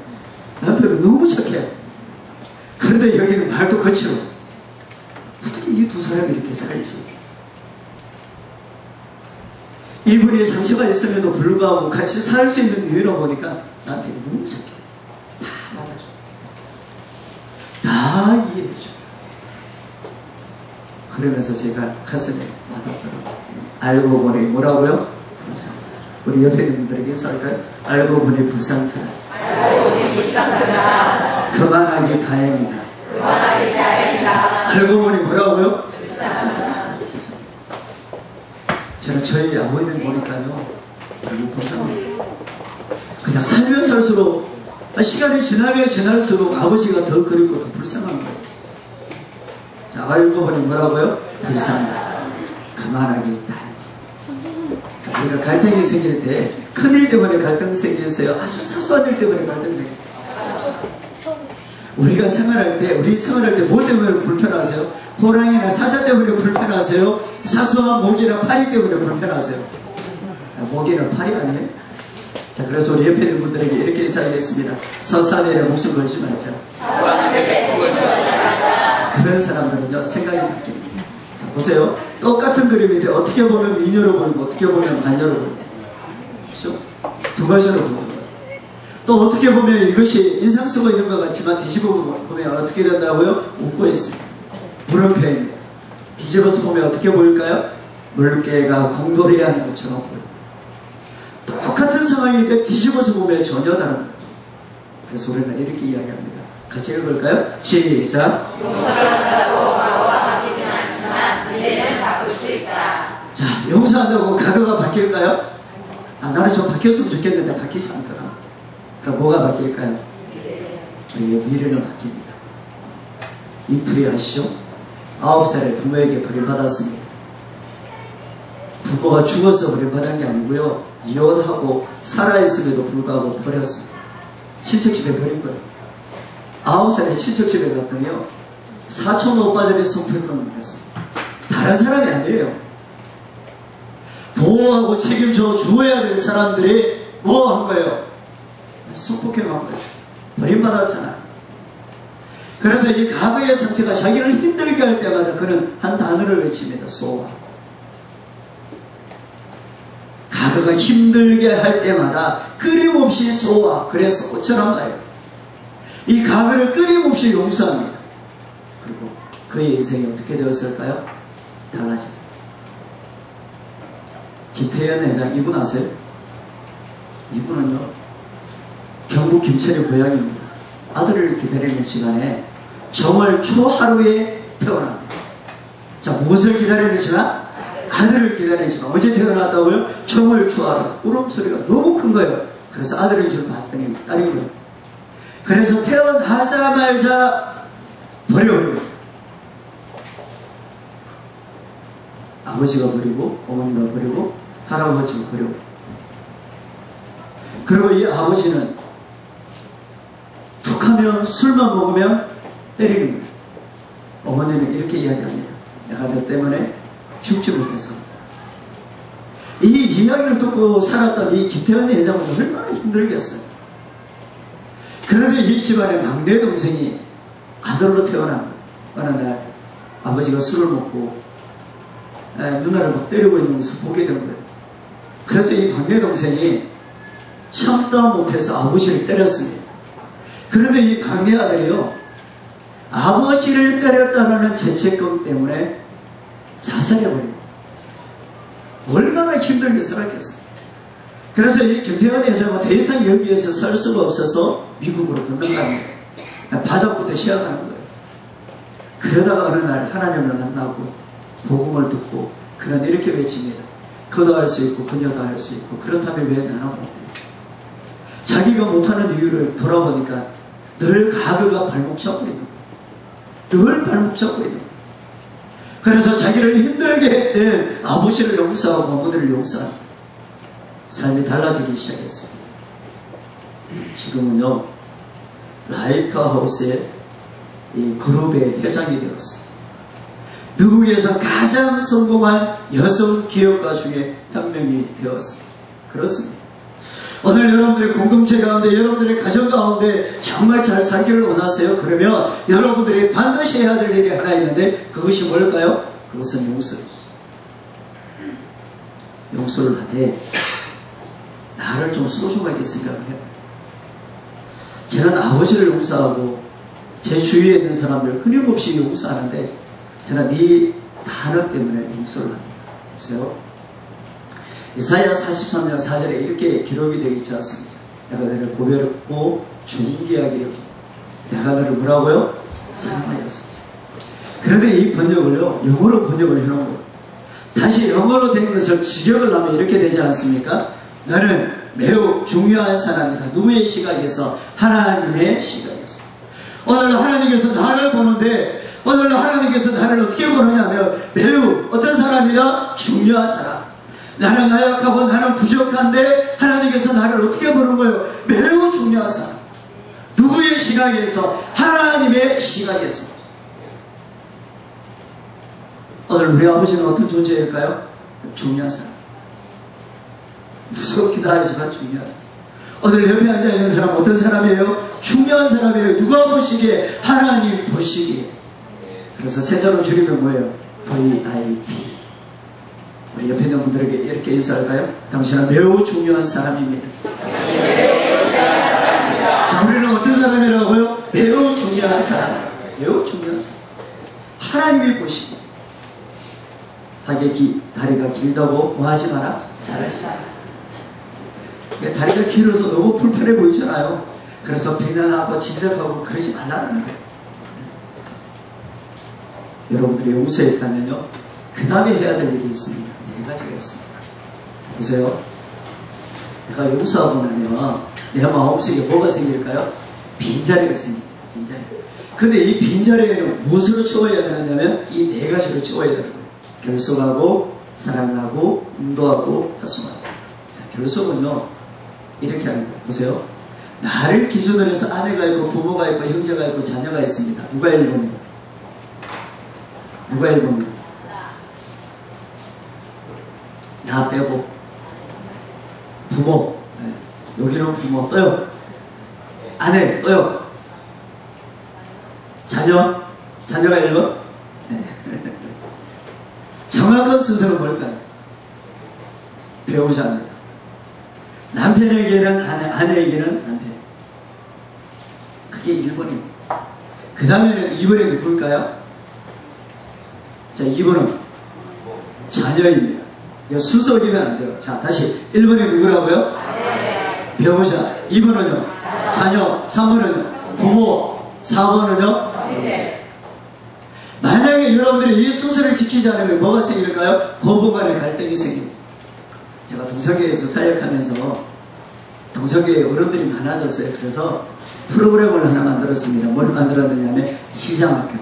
Speaker 1: 남편은 너무 착해. 그런데 여기는 말도 거칠어. 어떻게 이 두 사람이 이렇게 살지? 이분이 상처가 있음에도 불구하고 같이 살 수 있는 이유로 보니까 남편이 너무 착해. 다 받아줘. 다 이해해줘. 그러면서 제가 가슴에 와닿더라고요. 알고 보니 뭐라고요? 불쌍하다. 우리 옆에 있는 분들에게 인사할까요? 알고 보니 불쌍하다.
Speaker 3: 알고 보니 불쌍하다.
Speaker 1: 그만하기 다행이다.
Speaker 3: 그만하기 다행이다.
Speaker 1: 알고 보니 뭐라고요?
Speaker 3: 불쌍하다.
Speaker 1: 저는 저희 아버지들 보니까요, 너무 불쌍해요. 그냥 살면 살수록, 시간이 지나면 지날수록 아버지가 더 그립고 더 불쌍한 거예요. 자, 알고 보니 뭐라고요? 불쌍하다. 그만하기 다행이다. 자, 우리가 갈등이 생길 때, 큰일 때문에 갈등 생겼어요. 아주 사소한 일 때문에 갈등 생겼어요. 우리가 생활할 때, 뭐 때문에 불편하세요? 호랑이나 사자 때문에 불편하세요? 사소한 모기나 파리 때문에 불편하세요? 모기는 파리 아니에요? 자, 그래서 우리 옆에 있는 분들에게 이렇게 인사하겠습니다. 사소한 일에 목숨 걸지 말자. 그런 사람들은요, 생각이 바뀝니다. 자, 보세요. 똑같은 그림인데 어떻게 보면 미녀로 보이고 어떻게 보면 마녀로 보이고, 그렇죠? 두 가지로 보이고, 또 어떻게 보면 이것이 인상 쓰고 있는 것 같지만 뒤집어 보면 어떻게 된다고요? 웃고 있습니다. 물음표입니다. 뒤집어서 보면 어떻게 보일까요? 물개가 공돌이 하는 것처럼 보여요. 똑같은 상황인데 뒤집어서 보면 전혀 다릅니다. 그래서 우리는 이렇게 이야기합니다. 같이 읽을까요? 시작.
Speaker 3: 용서를 한다고 과거가 바뀌진 않지만 미래는 바꿀 수 있다.
Speaker 1: 자, 용서한다고 과거가 바뀔까요? 나는 좀 바뀌었으면 좋겠는데 바뀌지 않더라. 그럼 뭐가 바뀔까요? 우리의 미래는 바뀝니다. 인풀이 아시죠? 9살에 부모에게 버림받았습니다. 부모가 죽어서 버림받은 게 아니고요, 이혼하고 살아있음에도 불구하고 버렸습니다. 친척집에 버린 거예요. 9살에 친척집에 갔더니요, 사촌 오빠들이 성폭행을 했어요. 다른 사람이 아니에요. 보호하고 책임져 주어야 될 사람들이 뭐 한 거예요? 성폭행한 거예요. 버림받았잖아. 그래서 이 과거의 상처가 자기를 힘들게 할 때마다 그는 한 단어를 외칩니다. 소화. 과거가 힘들게 할 때마다 끊임없이 소화. 그래서 어쩌란 말이에요. 이 과거를 끊임없이 용서합니다. 그리고 그의 인생이 어떻게 되었을까요? 달라집니다. 김태현 회장, 이분 아세요? 이분은요, 경북 김천의 고향입니다. 아들을 기다리는 시간에 정월 초하루에 태어납니다. 자, 무엇을 기다리는 시간? 아들을 기다리는 시간. 언제 태어났다고요? 정월 초하루. 울음소리가 너무 큰 거예요. 그래서 아들을 좀 봤더니 딸이고요. 그래서 태어나자마자 버려버려요. 아버지가 버리고, 어머니가 버리고, 할아버지가 버리고. 그리고 이 아버지는 툭 하면 술만 먹으면 때리는 거예요. 어머니는 이렇게 이야기합니다. 내가 너 때문에 죽지 못해서. 이 이야기를 듣고 살았던 이 김태현 회장은 얼마나 힘들겠어요. 그런데 이 집안의 막내 동생이 아들로 태어난 어느 날 아버지가 술을 먹고 누나를 막 때리고 있는 것을 보게 된 거예요. 그래서 이 막내 동생이 참다 못해서 아버지를 때렸습니다. 그런데 이 막내 아들이요, 아버지를 때렸다는 죄책감 때문에 자살해버립니다. 얼마나 힘들게 살았겠어요. 그래서 이 김태현 회장은 더 이상 여기에서 살 수가 없어서 미국으로 건너갑니다. 바닥부터 시작하는 거예요. 그러다가 어느 날 하나님을 만나고 복음을 듣고 그는 이렇게 외칩니다. 그도 할 수 있고 그녀도 할 수 있고 그렇다면 왜 나는 못해? 자기가 못하는 이유를 돌아보니까 늘 과거가 발목 잡고 있는 거예요. 늘 발목 잡고 있는 거예요. 그래서 자기를 힘들게 했던 아버지를 용서하고 어머니를 용서하고 삶이 달라지기 시작했습니다. 지금은요, 라이트하우스에 이 그룹의 회장이 되었습니다. 미국에서 가장 성공한 여성 기업가 중에 한 명이 되었습니다. 그렇습니다. 오늘 여러분들의 공동체 가운데, 여러분들의 가정 가운데 정말 잘 살기를 원하세요? 그러면 여러분들이 반드시 해야 될 일이 하나 있는데, 그것이 뭘까요? 그것은 용서입니다. 용서를 하되 나를 좀 소중하게 생각해요. 저는 아버지를 용서하고 제 주위에 있는 사람들 끊임없이 용서하는데, 저는 네 단어 때문에 용서를 합니다. 보세요. 이사야 43장 4절에 이렇게 기록이 되어 있지 않습니까? 내가 너를 보배롭고 존귀하게 여기 내가 너를 뭐라고요? 사랑하였습니다. 그런데 이 번역을요, 영어로 번역을 해놓은 거예요. 다시 영어로 된 것을 직역을 하면 이렇게 되지 않습니까? 나는 매우 중요한 사람이다. 누구의 시각에서? 하나님의 시각에서. 오늘 하나님께서 나를 보는데, 오늘 하나님께서 나를 어떻게 보느냐면 매우 어떤 사람이다? 중요한 사람. 나는 나약하고 나는 부족한데 하나님께서 나를 어떻게 보는 거예요? 매우 중요한 사람. 누구의 시각에서? 하나님의 시각에서. 오늘 우리 아버지는 어떤 존재일까요? 중요한 사람. 무섭기도 하지만 중요한 사람. 오늘 옆에 앉아있는 사람 어떤 사람이에요? 중요한 사람이에요. 누가 보시기에? 하나님 보시기에. 그래서 세자로 줄이면 뭐예요? VIP. 우리 옆에 있는 분들에게 이렇게 인사할까요? 당신은 매우 중요한 사람입니다. 자, 우리는 어떤 사람이라고요? 매우 중요한 사람. 매우 중요한 사람. 하나님이 보시고, 다리가 길다고 뭐 하지 마라? 잘하지 마라. 다리가 길어서 너무 불편해 보이잖아요. 그래서 비난하고 지적하고 그러지 말라는 거예요. 여러분들이 용서했다면요, 그 다음에 해야 될 일이 있습니다. 네 가지가 있습니다. 보세요. 내가 용서하고 나면 내 마음속에 뭐가 생길까요? 빈자리가 생깁니다. 빈자리. 근데 이 빈자리에는 무엇으로 채워야 되느냐면 이 네 가지로 채워야 되는 거예요. 결속하고, 사랑하고, 인도하고, 협송하고. 자, 결속은요, 이렇게 하는 거예요. 보세요. 나를 기준으로 해서 아내가 있고, 부모가 있고, 형제가 있고, 자녀가 있습니다. 누가 1번이에요? 누가 1번이에요? 나 빼고. 부모. 네. 여기는 부모. 또요. 아내. 또요. 자녀. 자녀가 1번? 네. 정확한 순서는 뭘까요? 배우자입니다. 남편에게는 아내에게는 남편. 그게 1번입니다. 그 다음에는 2번이 누굴까요? 자, 2번은 자녀입니다. 이거 순서 어기면 안 돼요. 자, 다시 1번이 누구라고요? 배우자. 2번은요? 자녀. 3번은요? 부모. 4번은요? 만약에 여러분들이 이 순서를 지키지 않으면 뭐가 생길까요? 고부간의 갈등이 생깁니다. 제가 동서교회에서 사역하면서 동서교회 어른들이 많아졌어요. 그래서 프로그램을 하나 만들었습니다. 뭘 만들었느냐면 시장학교.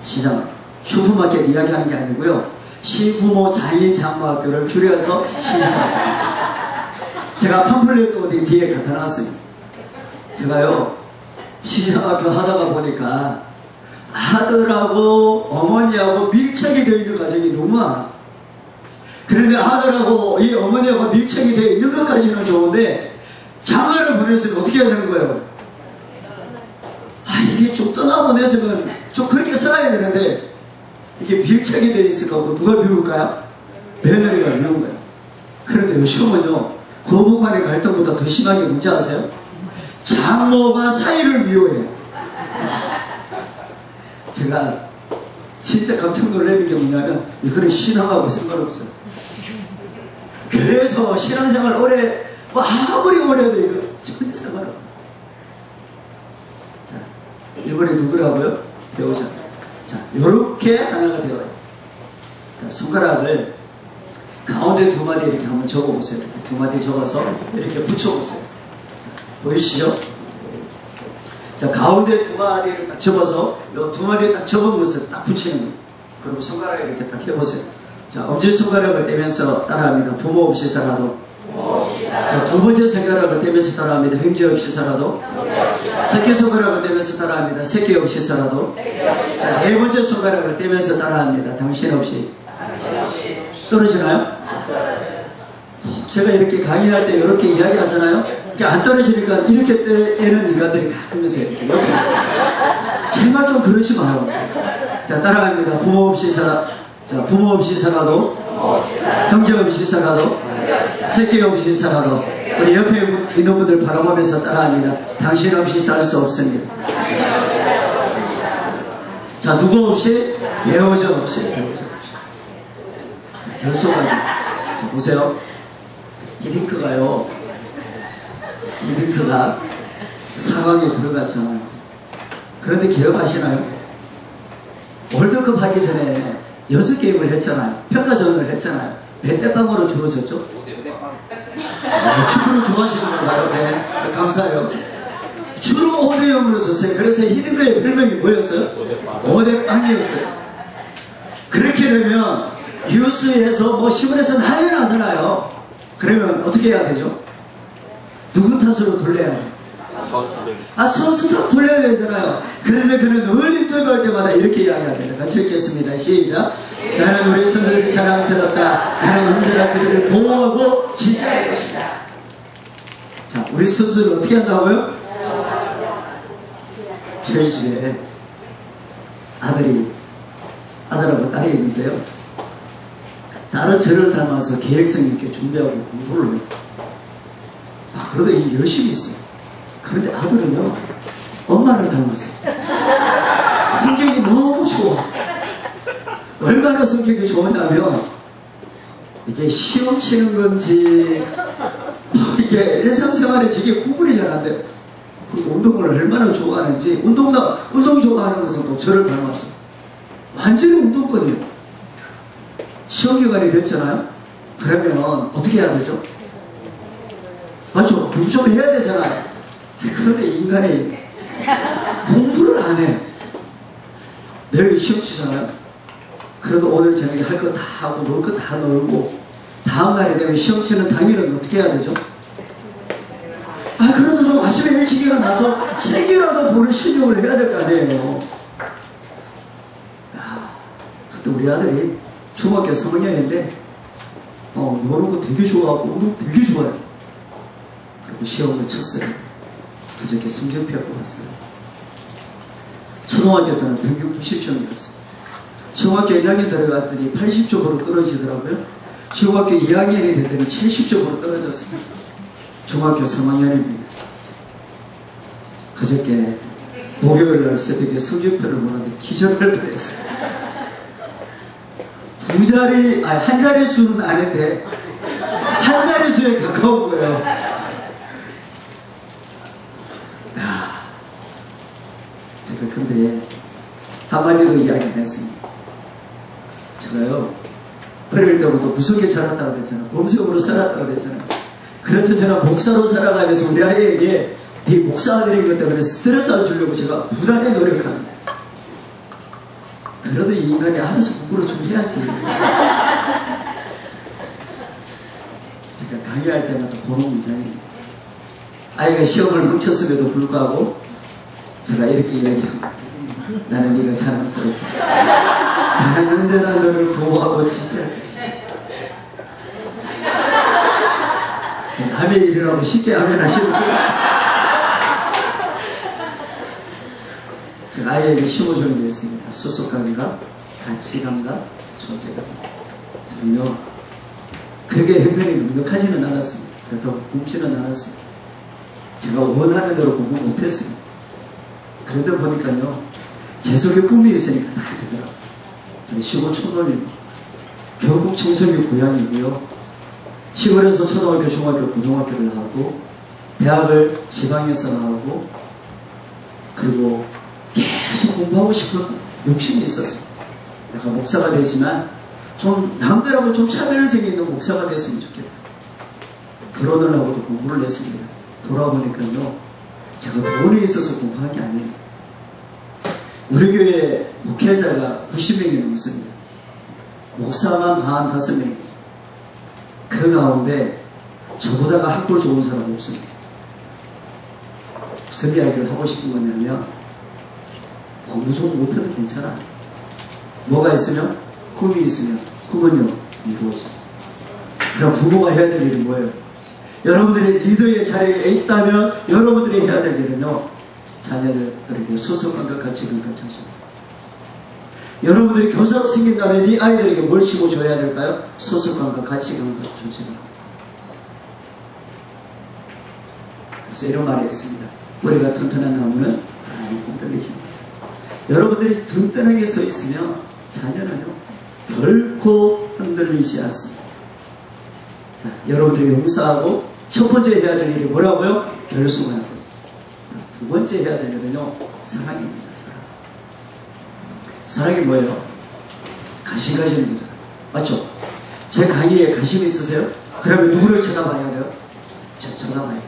Speaker 1: 시장학교. 슈퍼마켓 이야기하는 게 아니고요. 시부모 장인 장모학교를 줄여서 시장학교. 제가 팜플렛도 어디 뒤에 갖다 놨습니다. 제가요, 시장학교 하다가 보니까 아들하고 어머니하고 밀착이 되어 있는 가정이 너무 많아. 그런데 아들하고 이 어머니하고 밀착이 되어 있는 것까지는 좋은데 장가를 보냈으면 어떻게 해야 되는 거예요? 이게 좀 떠나보냈으면 좀 그렇게 살아야 되는데 이게 밀착이 되어 있을 거고 누가 미울까요? 며느리가 미운 거예요. 그런데 요즘은요, 고부간의 갈등보다 더 심하게 뭔지 아세요? 장모가 사이를 미워해요. 제가 진짜 깜짝 놀라는 게 뭐냐면 이거는 신앙하고 상관없어요. 그래서 신앙생활 오래, 뭐 아무리 오래 해도 이거 전혀 상관없어요. 자, 이번에 누구라고요? 배우자. 자, 요렇게 하나가 되어요. 자, 손가락을 가운데 두 마디 이렇게 한번 접어보세요. 이렇게 두 마디 접어서 이렇게 붙여보세요. 자, 보이시죠? 자, 가운데 두 마디를 딱 접어서 요 두 마디를 딱 접은 것을 딱 붙이는 거예요. 그리고 손가락을 이렇게 딱 해보세요. 자, 엄지손가락을 떼면서 따라합니다. 부모 없이 살아도. 자, 두 번째 손가락을 떼면서 따라합니다. 형제 없이 살아도. 새끼손가락을 떼면서 따라합니다. 새끼 없이서라도. 자, 네 번째 손가락을 떼면서 따라합니다. 당신 없이. 떨어지나요? 제가 이렇게 강의할 때 이렇게 이야기 하잖아요. 안 떨어지니까 이렇게 떼는 인간들이 가끔 있어요. 옆에. 제발 좀 그러지 마요. 자, 따라갑니다. 부모 없이 부모 없이 살아도, 형제 없이 살아도, 새끼 없이 살아도, 우리 옆에 있는 분들 바라보면서 따라합니다. 당신 없이 살 수 없습니다. 자, 누구 없이? 배우자 없이. 결소가. 자, 보세요. 히딩크가 4강에 들어갔잖아요. 그런데 기억하시나요? 월드컵 하기 전에 연습 게임을 했잖아요. 평가전을 했잖아요. 몇 대 빵으로 주어졌죠? 축구를 좋아하시는 건가요? 네. 감사해요. 주로 5대0으로 졌어요. 그래서 히딩크의 별명이 뭐였어요? 5대 빵이었어요. 그렇게 되면 뉴스에서 뭐 신문에서 난리 나잖아요. 그러면 어떻게 해야 되죠? 누구 탓으로 돌려야 돼요? 선수 탓 돌려야 되잖아요. 그런데 그는 늘 인터뷰할 때마다 이렇게 이야기합니다. 같이 읽겠습니다. 시작. 나는 우리 선수들이 자랑스럽다. 나는 언제나 그들을 보호하고 지지할 것이다. 자, 우리 선수를 어떻게 한다고요? 저희 집에 아들하고 딸이 있는데요. 딸은 저를 닮아서 계획성 있게 준비하고 공부를 해요. 그러다 열심히 있어요. 그런데 아들은요, 엄마를 닮았어요. 성격이 너무 좋아. 얼마나 성격이 좋으냐면, 이게 시험 치는 건지, 이게 일상생활에 저게 구분이 잘 안 돼요. 그리고 운동을 얼마나 좋아하는지, 운동 좋아하는 것은 저를 닮았어요. 완전히 운동권이에요. 시험 기간이 됐잖아요? 그러면 어떻게 해야 되죠? 맞죠? 공부 좀 해야 되잖아요. 그런데 인간이 공부를 안 해. 내일 시험 치잖아요? 그래도 오늘 저녁에 할 거 다 하고 놀 거 다 놀고 다음날이 되면 시험 치는 당일은 어떻게 해야 되죠? 그래도 좀 아침에 일찍 일어나서 책이라도 보는 신용을 해야 될 거 아니에요. 그때 우리 아들이 중학교 3학년인데 노는 거 되게 좋아하고 운동 되게 좋아해요. 그리고 시험을 쳤어요. 그저께 성적표를 봤어요. 초등학교 때는 평균 90점이었어요. 중학교 1학년 들어갔더니 80점으로 떨어지더라고요. 중학교 2학년이 됐더니 70점으로 떨어졌어요. 중학교 3학년입니다. 그저께 목요일날 새벽에 성적표를 보는데 기절할 뻔했어요. 한 자릿수는 아닌데 한 자릿수에 가까운 거예요. 제가 근데 한마디로 이야기를 했습니다. 제가요, 어릴 때부터 무섭게 자랐다고 그랬잖아요. 범석으로 살았다고 그랬잖아요. 그래서 제가 목사로 살아가면서 우리 아이에게 이 목사 아들인 것 때문에 스트레스 안 주려고 제가 무단히 노력합니다. 그래도 이 인간이 알아서 공부를 좀 해야지. 제가 강의할 때마다 보는 문장입니다. 아이가 시험을 뭉쳤음에도 불구하고 제가 이렇게 이야기합니다. 나는 네가 자랑스럽다. 나는 언제나 너를 보호하고 지지할 것이다. 남의 일이라고 쉽게 하면 하시는 거예요. 제가 아이에게 심어주는 게 있습니다. 소속감과 가치감과 존재감. 저는요, 그렇게 형편이 넉넉하지는 않았습니다. 그렇다고 굶지는 않았습니다. 제가 원하는 대로 공부 못했습니다. 그러다 보니까요, 제 속에 꿈이 있으니까 다 되더라고요. 저는 시골 촌놈이고, 경북 청송이 고향이고요. 시골에서 초등학교, 중학교, 고등학교를 나오고, 대학을 지방에서 나오고, 그리고 계속 공부하고 싶은 욕심이 있었어요. 내가 목사가 되지만 좀 남들하고 좀 차별성이 있는 목사가 됐으면 좋겠다. 결혼을 하고도 공부를 했습니다. 돌아보니까요, 제가 돈이 있어서 공부한 게 아니에요. 우리 교회 목회자가 90명이 넘습니다. 목사만 45명. 그 가운데 저보다가 학벌 좋은 사람 없습니다. 무슨 이야기를 하고 싶은 거냐면 공부 좀 못해도 괜찮아. 뭐가 있으면? 꿈이 있으면 꿈은요 이루어져. 그럼 부모가 해야 될 일이 뭐예요? 여러분들이 리더의 자리에 있다면 여러분들이 해야 될 일은요 자녀들에게 소속감과 가치관과 자신. 여러분들이 교사로 생긴다면 이 아이들에게 뭘 심어줘야 될까요? 소속감과 가치관과 존재감. 그래서 이런 말이 있습니다. 우리가 튼튼한 나무는 하나님 흔들리십니다. 여러분들이 든든하게 서 있으면 자녀는요 결코 흔들리지 않습니다. 자, 여러분들이 용서하고 첫 번째 해야 될 일이 뭐라고요? 결속하는 거예요. 두 번째 해야 될 일은요 사랑입니다. 사랑. 사랑이 뭐예요? 관심 가지는 거죠. 맞죠? 제 강의에 관심이 있으세요? 그러면 누구를 쳐다봐야 돼요? 저 쳐다봐야 돼요.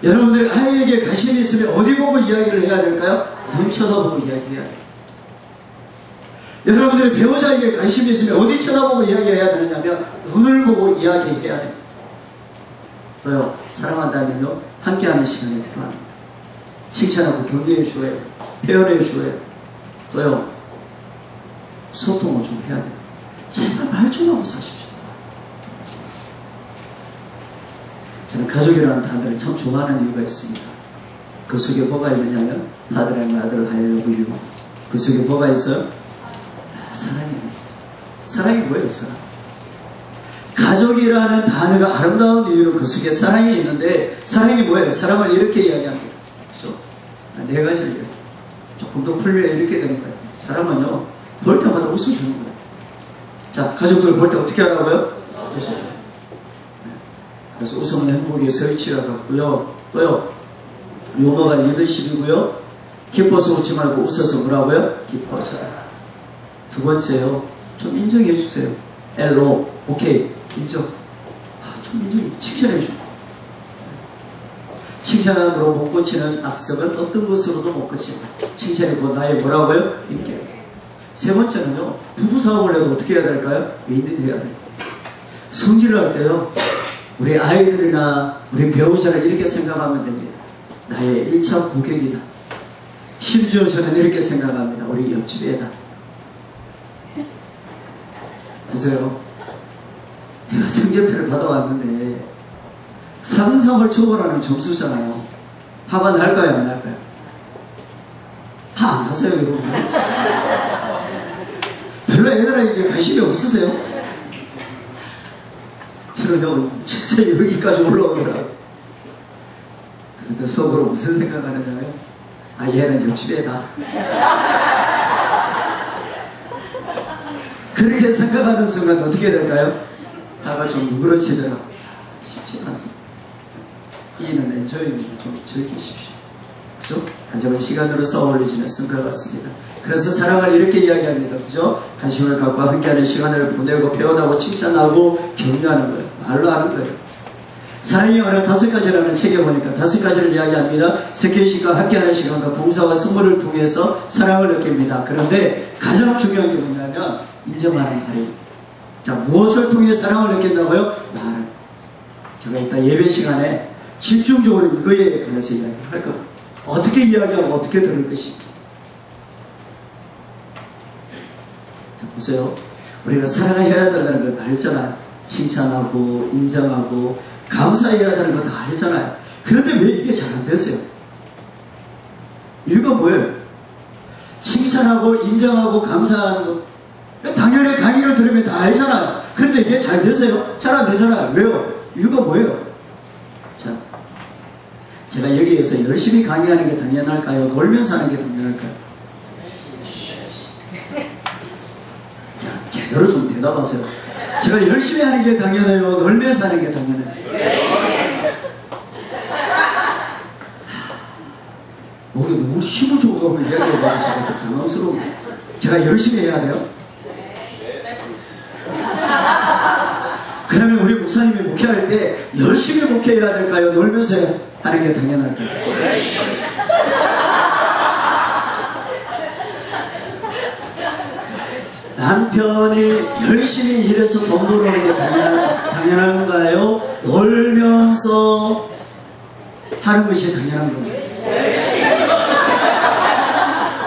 Speaker 1: 여러분들 아이에게 관심이 있으면 어디 보고 이야기를 해야 될까요? 눈 쳐다보고 이야기해야 돼요. 여러분들이 배우자에게 관심이 있으면 어디 쳐다보고 이야기해야 되느냐면 눈을 보고 이야기해야 돼요. 또요 사랑한다면요 함께하는 시간이 필요합니다. 칭찬하고 격려해 주어야 돼요. 표현해 주어야 돼요. 또요 소통을 좀 해야 돼요. 제발 말 좀 하고 사십시오. 저는 가족이라는 단어를 참 좋아하는 이유가 있습니다. 그 속에 뭐가 있느냐면 아들의 아들 하여고 이루. 그 속에 뭐가 있어요? 사랑입니다. 사랑이 뭐예요? 사랑. 가족이라는 단어가 아름다운 이유는 그 속에 사랑이 있는데 사랑이 뭐예요? 사랑을 이렇게 이야기합니다. 그렇죠? 네 가지를 조금 더 풀면 이렇게 되는 거예요. 사람은요 볼 때마다 웃어주는 거예요. 자, 가족들 볼 때 어떻게 하라고요? 웃어줘요. 그래서 웃으면 행복의 설치라고 하고요. 또요 유머가 리더십이고요. 기뻐서 웃지 말고 웃어서 뭐라고요? 기뻐져라. 두 번째요 좀 인정해 주세요. L로 오케이 인정. 좀 인정. 칭찬해 주고. 칭찬으로 못 고치는 악습은 어떤 것으로도 못 고칩니다. 칭찬이 곧 나의 뭐라고요? 인격. 세 번째는요 부부싸움을 해도 어떻게 해야 될까요? 윈윈해야 돼요. 성질을 할 때요 우리 아이들이나 우리 배우자를 이렇게 생각하면 됩니다. 나의 1차 고객이다. 심지어 저는 이렇게 생각합니다. 우리 옆집 애다. 보세요. 성적표를 받아왔는데 상상을 초월하는 점수잖아요. 하가 날까요? 안 날까요? 하 안 나세요 여러분? 별로 애들에게 관심이 없으세요? 저는요 진짜 여기까지 올라오더라고요. 그런데 속으로 무슨 생각하느냐면 얘는 옆집 애다. 그렇게 생각하는 순간 어떻게 될까요? 하가 좀 누그러지더라. 쉽지 않습니다. 이는 엔조이입니다. 좀 즐기십시오. 그죠? 가정은 시간으로 쌓아올리지는 것 같습니다. 그래서 사랑을 이렇게 이야기합니다. 그죠? 관심을 갖고 함께하는 시간을 보내고 표현하고 칭찬하고 격려하는 거예요. 말로 하는 거예요. 사랑의 언어 5가지라는 책에 보니까 5가지를 이야기합니다. 스킨십과 함께하는 시간과 봉사와 선물을 통해서 사랑을 느낍니다. 그런데 가장 중요한 게 뭐냐면 인정하는 말입니다. 자, 무엇을 통해 사랑을 느낀다고요? 말을. 제가 이따 예배 시간에 집중적으로 이거에 관해서 이야기를 할 겁니다. 어떻게 이야기하고 어떻게 들을 것인가. 자, 보세요. 우리가 사랑해야 된다는 걸 다 알잖아요. 칭찬하고 인정하고 감사해야 되는 거 다 알잖아요. 그런데 왜 이게 잘 안 됐어요? 이유가 뭐예요? 칭찬하고 인정하고 감사하는 거 당연히 강의를 들으면 다 알잖아요. 그런데 이게 잘 되세요? 잘 안 되잖아요. 왜요? 이유가 뭐예요? 자, 제가 여기에서 열심히 강의하는 게 당연할까요? 놀면서 하는 게 당연할까요? 자, 제대로 좀 대답하세요. 제가 열심히 하는 게 당연해요? 놀면서 하는 게 당연해요? 목이 너무 힘을 주고 이야기해봐도 제가 좀 당황스러워요. 제가 열심히 해야 돼요? 그러면 우리 목사님이 목회할 때 열심히 목회해야 될까요? 놀면서 하는 게 당연할까요? 남편이 열심히 일해서 돈 벌어오는 게 당연한가요? 놀면서 하는 것이 당연한 겁니다.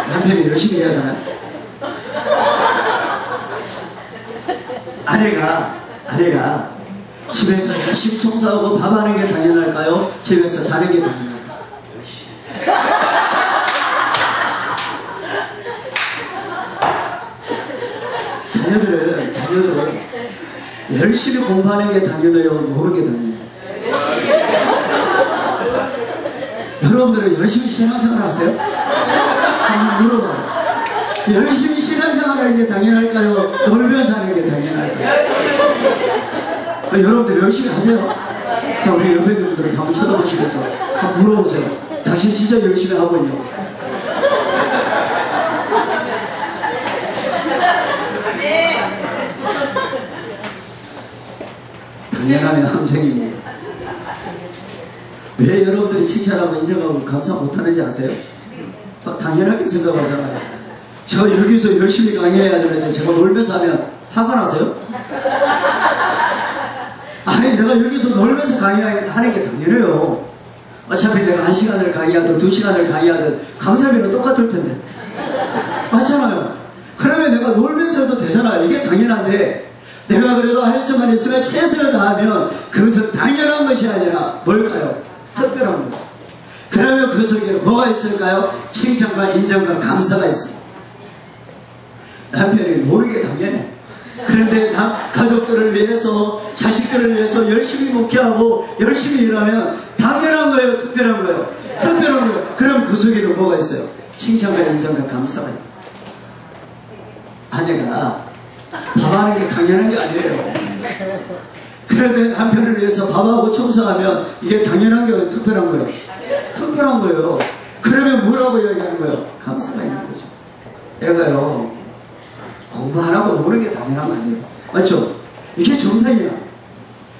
Speaker 1: 남편이 열심히 해야 되나? 아내가 집에서 열심히 청소하고 밥 하는 게 당연할까요? 집에서 자는 게 당연할까요? 자녀들은 열심히 공부하는 게 당연해요? 노는 게 당연해요? 여러분들은 열심히 신앙생활 하세요? 한번 물어봐요. 열심히 신앙생활 하는 게 당연할까요? 놀면서 하는 게 당연할까요? 여러분들 열심히 하세요. 자, 우리 옆에 있는 분들은 한번 쳐다보시면서 한번 물어보세요. 당신 진짜 열심히 하고 있냐고. 당연하면 함정입니다. 왜 여러분들이 칭찬하고 인정하고 감사 못하는지 아세요? 당연하게 생각하잖아요. 저 여기서 열심히 강의해야 되는데 제가 놀면서 하면 화가 나세요? 아니, 내가 여기서 놀면서 강의하는 게 당연해요. 어차피 내가 1시간을 강의하든 2시간을 강의하든 강사비는 똑같을 텐데. 맞잖아요. 그러면 내가 놀면서 해도 되잖아요. 이게 당연한데, 내가 그래도 할 수만 있으면 최선을 다하면 그것은 당연한 것이 아니라 뭘까요? 특별한 거. 그러면 그 속에 뭐가 있을까요? 칭찬과 인정과 감사가 있습니다. 남편이 모르게 당연해. 그런데 가족들을 위해서, 자식들을 위해서 열심히 목회하고 열심히 일하면 당연한 거예요? 특별한 거예요? 특별한 거예요. 그럼 그 속에는 뭐가 있어요? 칭찬과 인정과 감사가 있어요. 아내가 밥하는 게 당연한 게 아니에요. 그런데 남편을 위해서 밥하고 청소하면 이게 당연한 게 특별한 거예요? 특별한 거예요. 그러면 뭐라고 이야기하는 거예요? 감사가 있는 거죠. 애가요, 공부 안 하고 노는 게 당연한 거 아니에요? 맞죠? 이게 정상이야.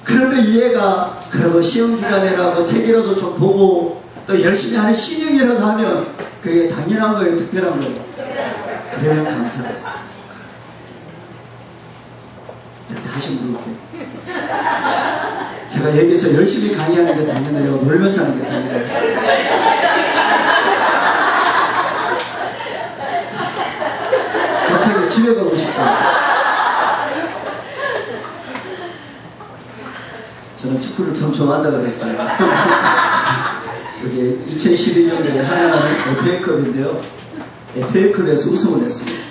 Speaker 1: 그런데 이 애가 그래도 시험 기간이라도 책이라도 좀 보고 또 열심히 하는 신용이라도 하면 그게 당연한 거예요? 특별한 거예요? 그러면 감사가 있어요. 자, 다시 물어볼게요. 제가 여기서 열심히 강의하는 게 당연해요? 놀면서 하는 게 당연해요? 갑자기 집에 가고 싶다. 저는 축구를 참 좋아한다고 그랬잖아요. 이게 2012년도에 하나는 FA컵인데요. FA컵에서 우승을 했습니다.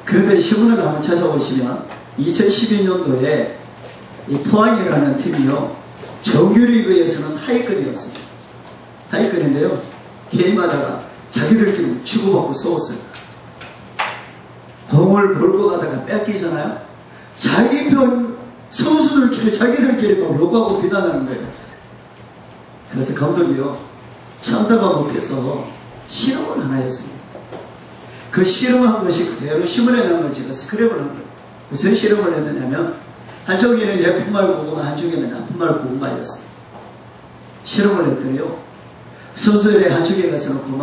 Speaker 1: 그런데 신문을 한번 찾아보시면 2012년도에 이 포항이라는 팀이요, 정규리그에서는 하위권이었습니다. 하위권인데요, 게임하다가 자기들끼리 치고받고 싸웠어요. 공을 몰고 가다가 뺏기잖아요. 자기 편 선수들끼리 자기들끼리 막 욕하고 비난하는 거예요. 그래서 감독이요, 참다가 못해서 실험을 하나 했습니다. 그 실험한 것이 그대로 신문에 나온 걸 제가 스크랩을 한 거예요. 무슨 실험을 했느냐면, 한쪽에는 예쁜말 고구마, 한쪽에는 나쁜말 고구마였어요. 실험을 했더니요, 선수들의 한쪽에 가서는 고구마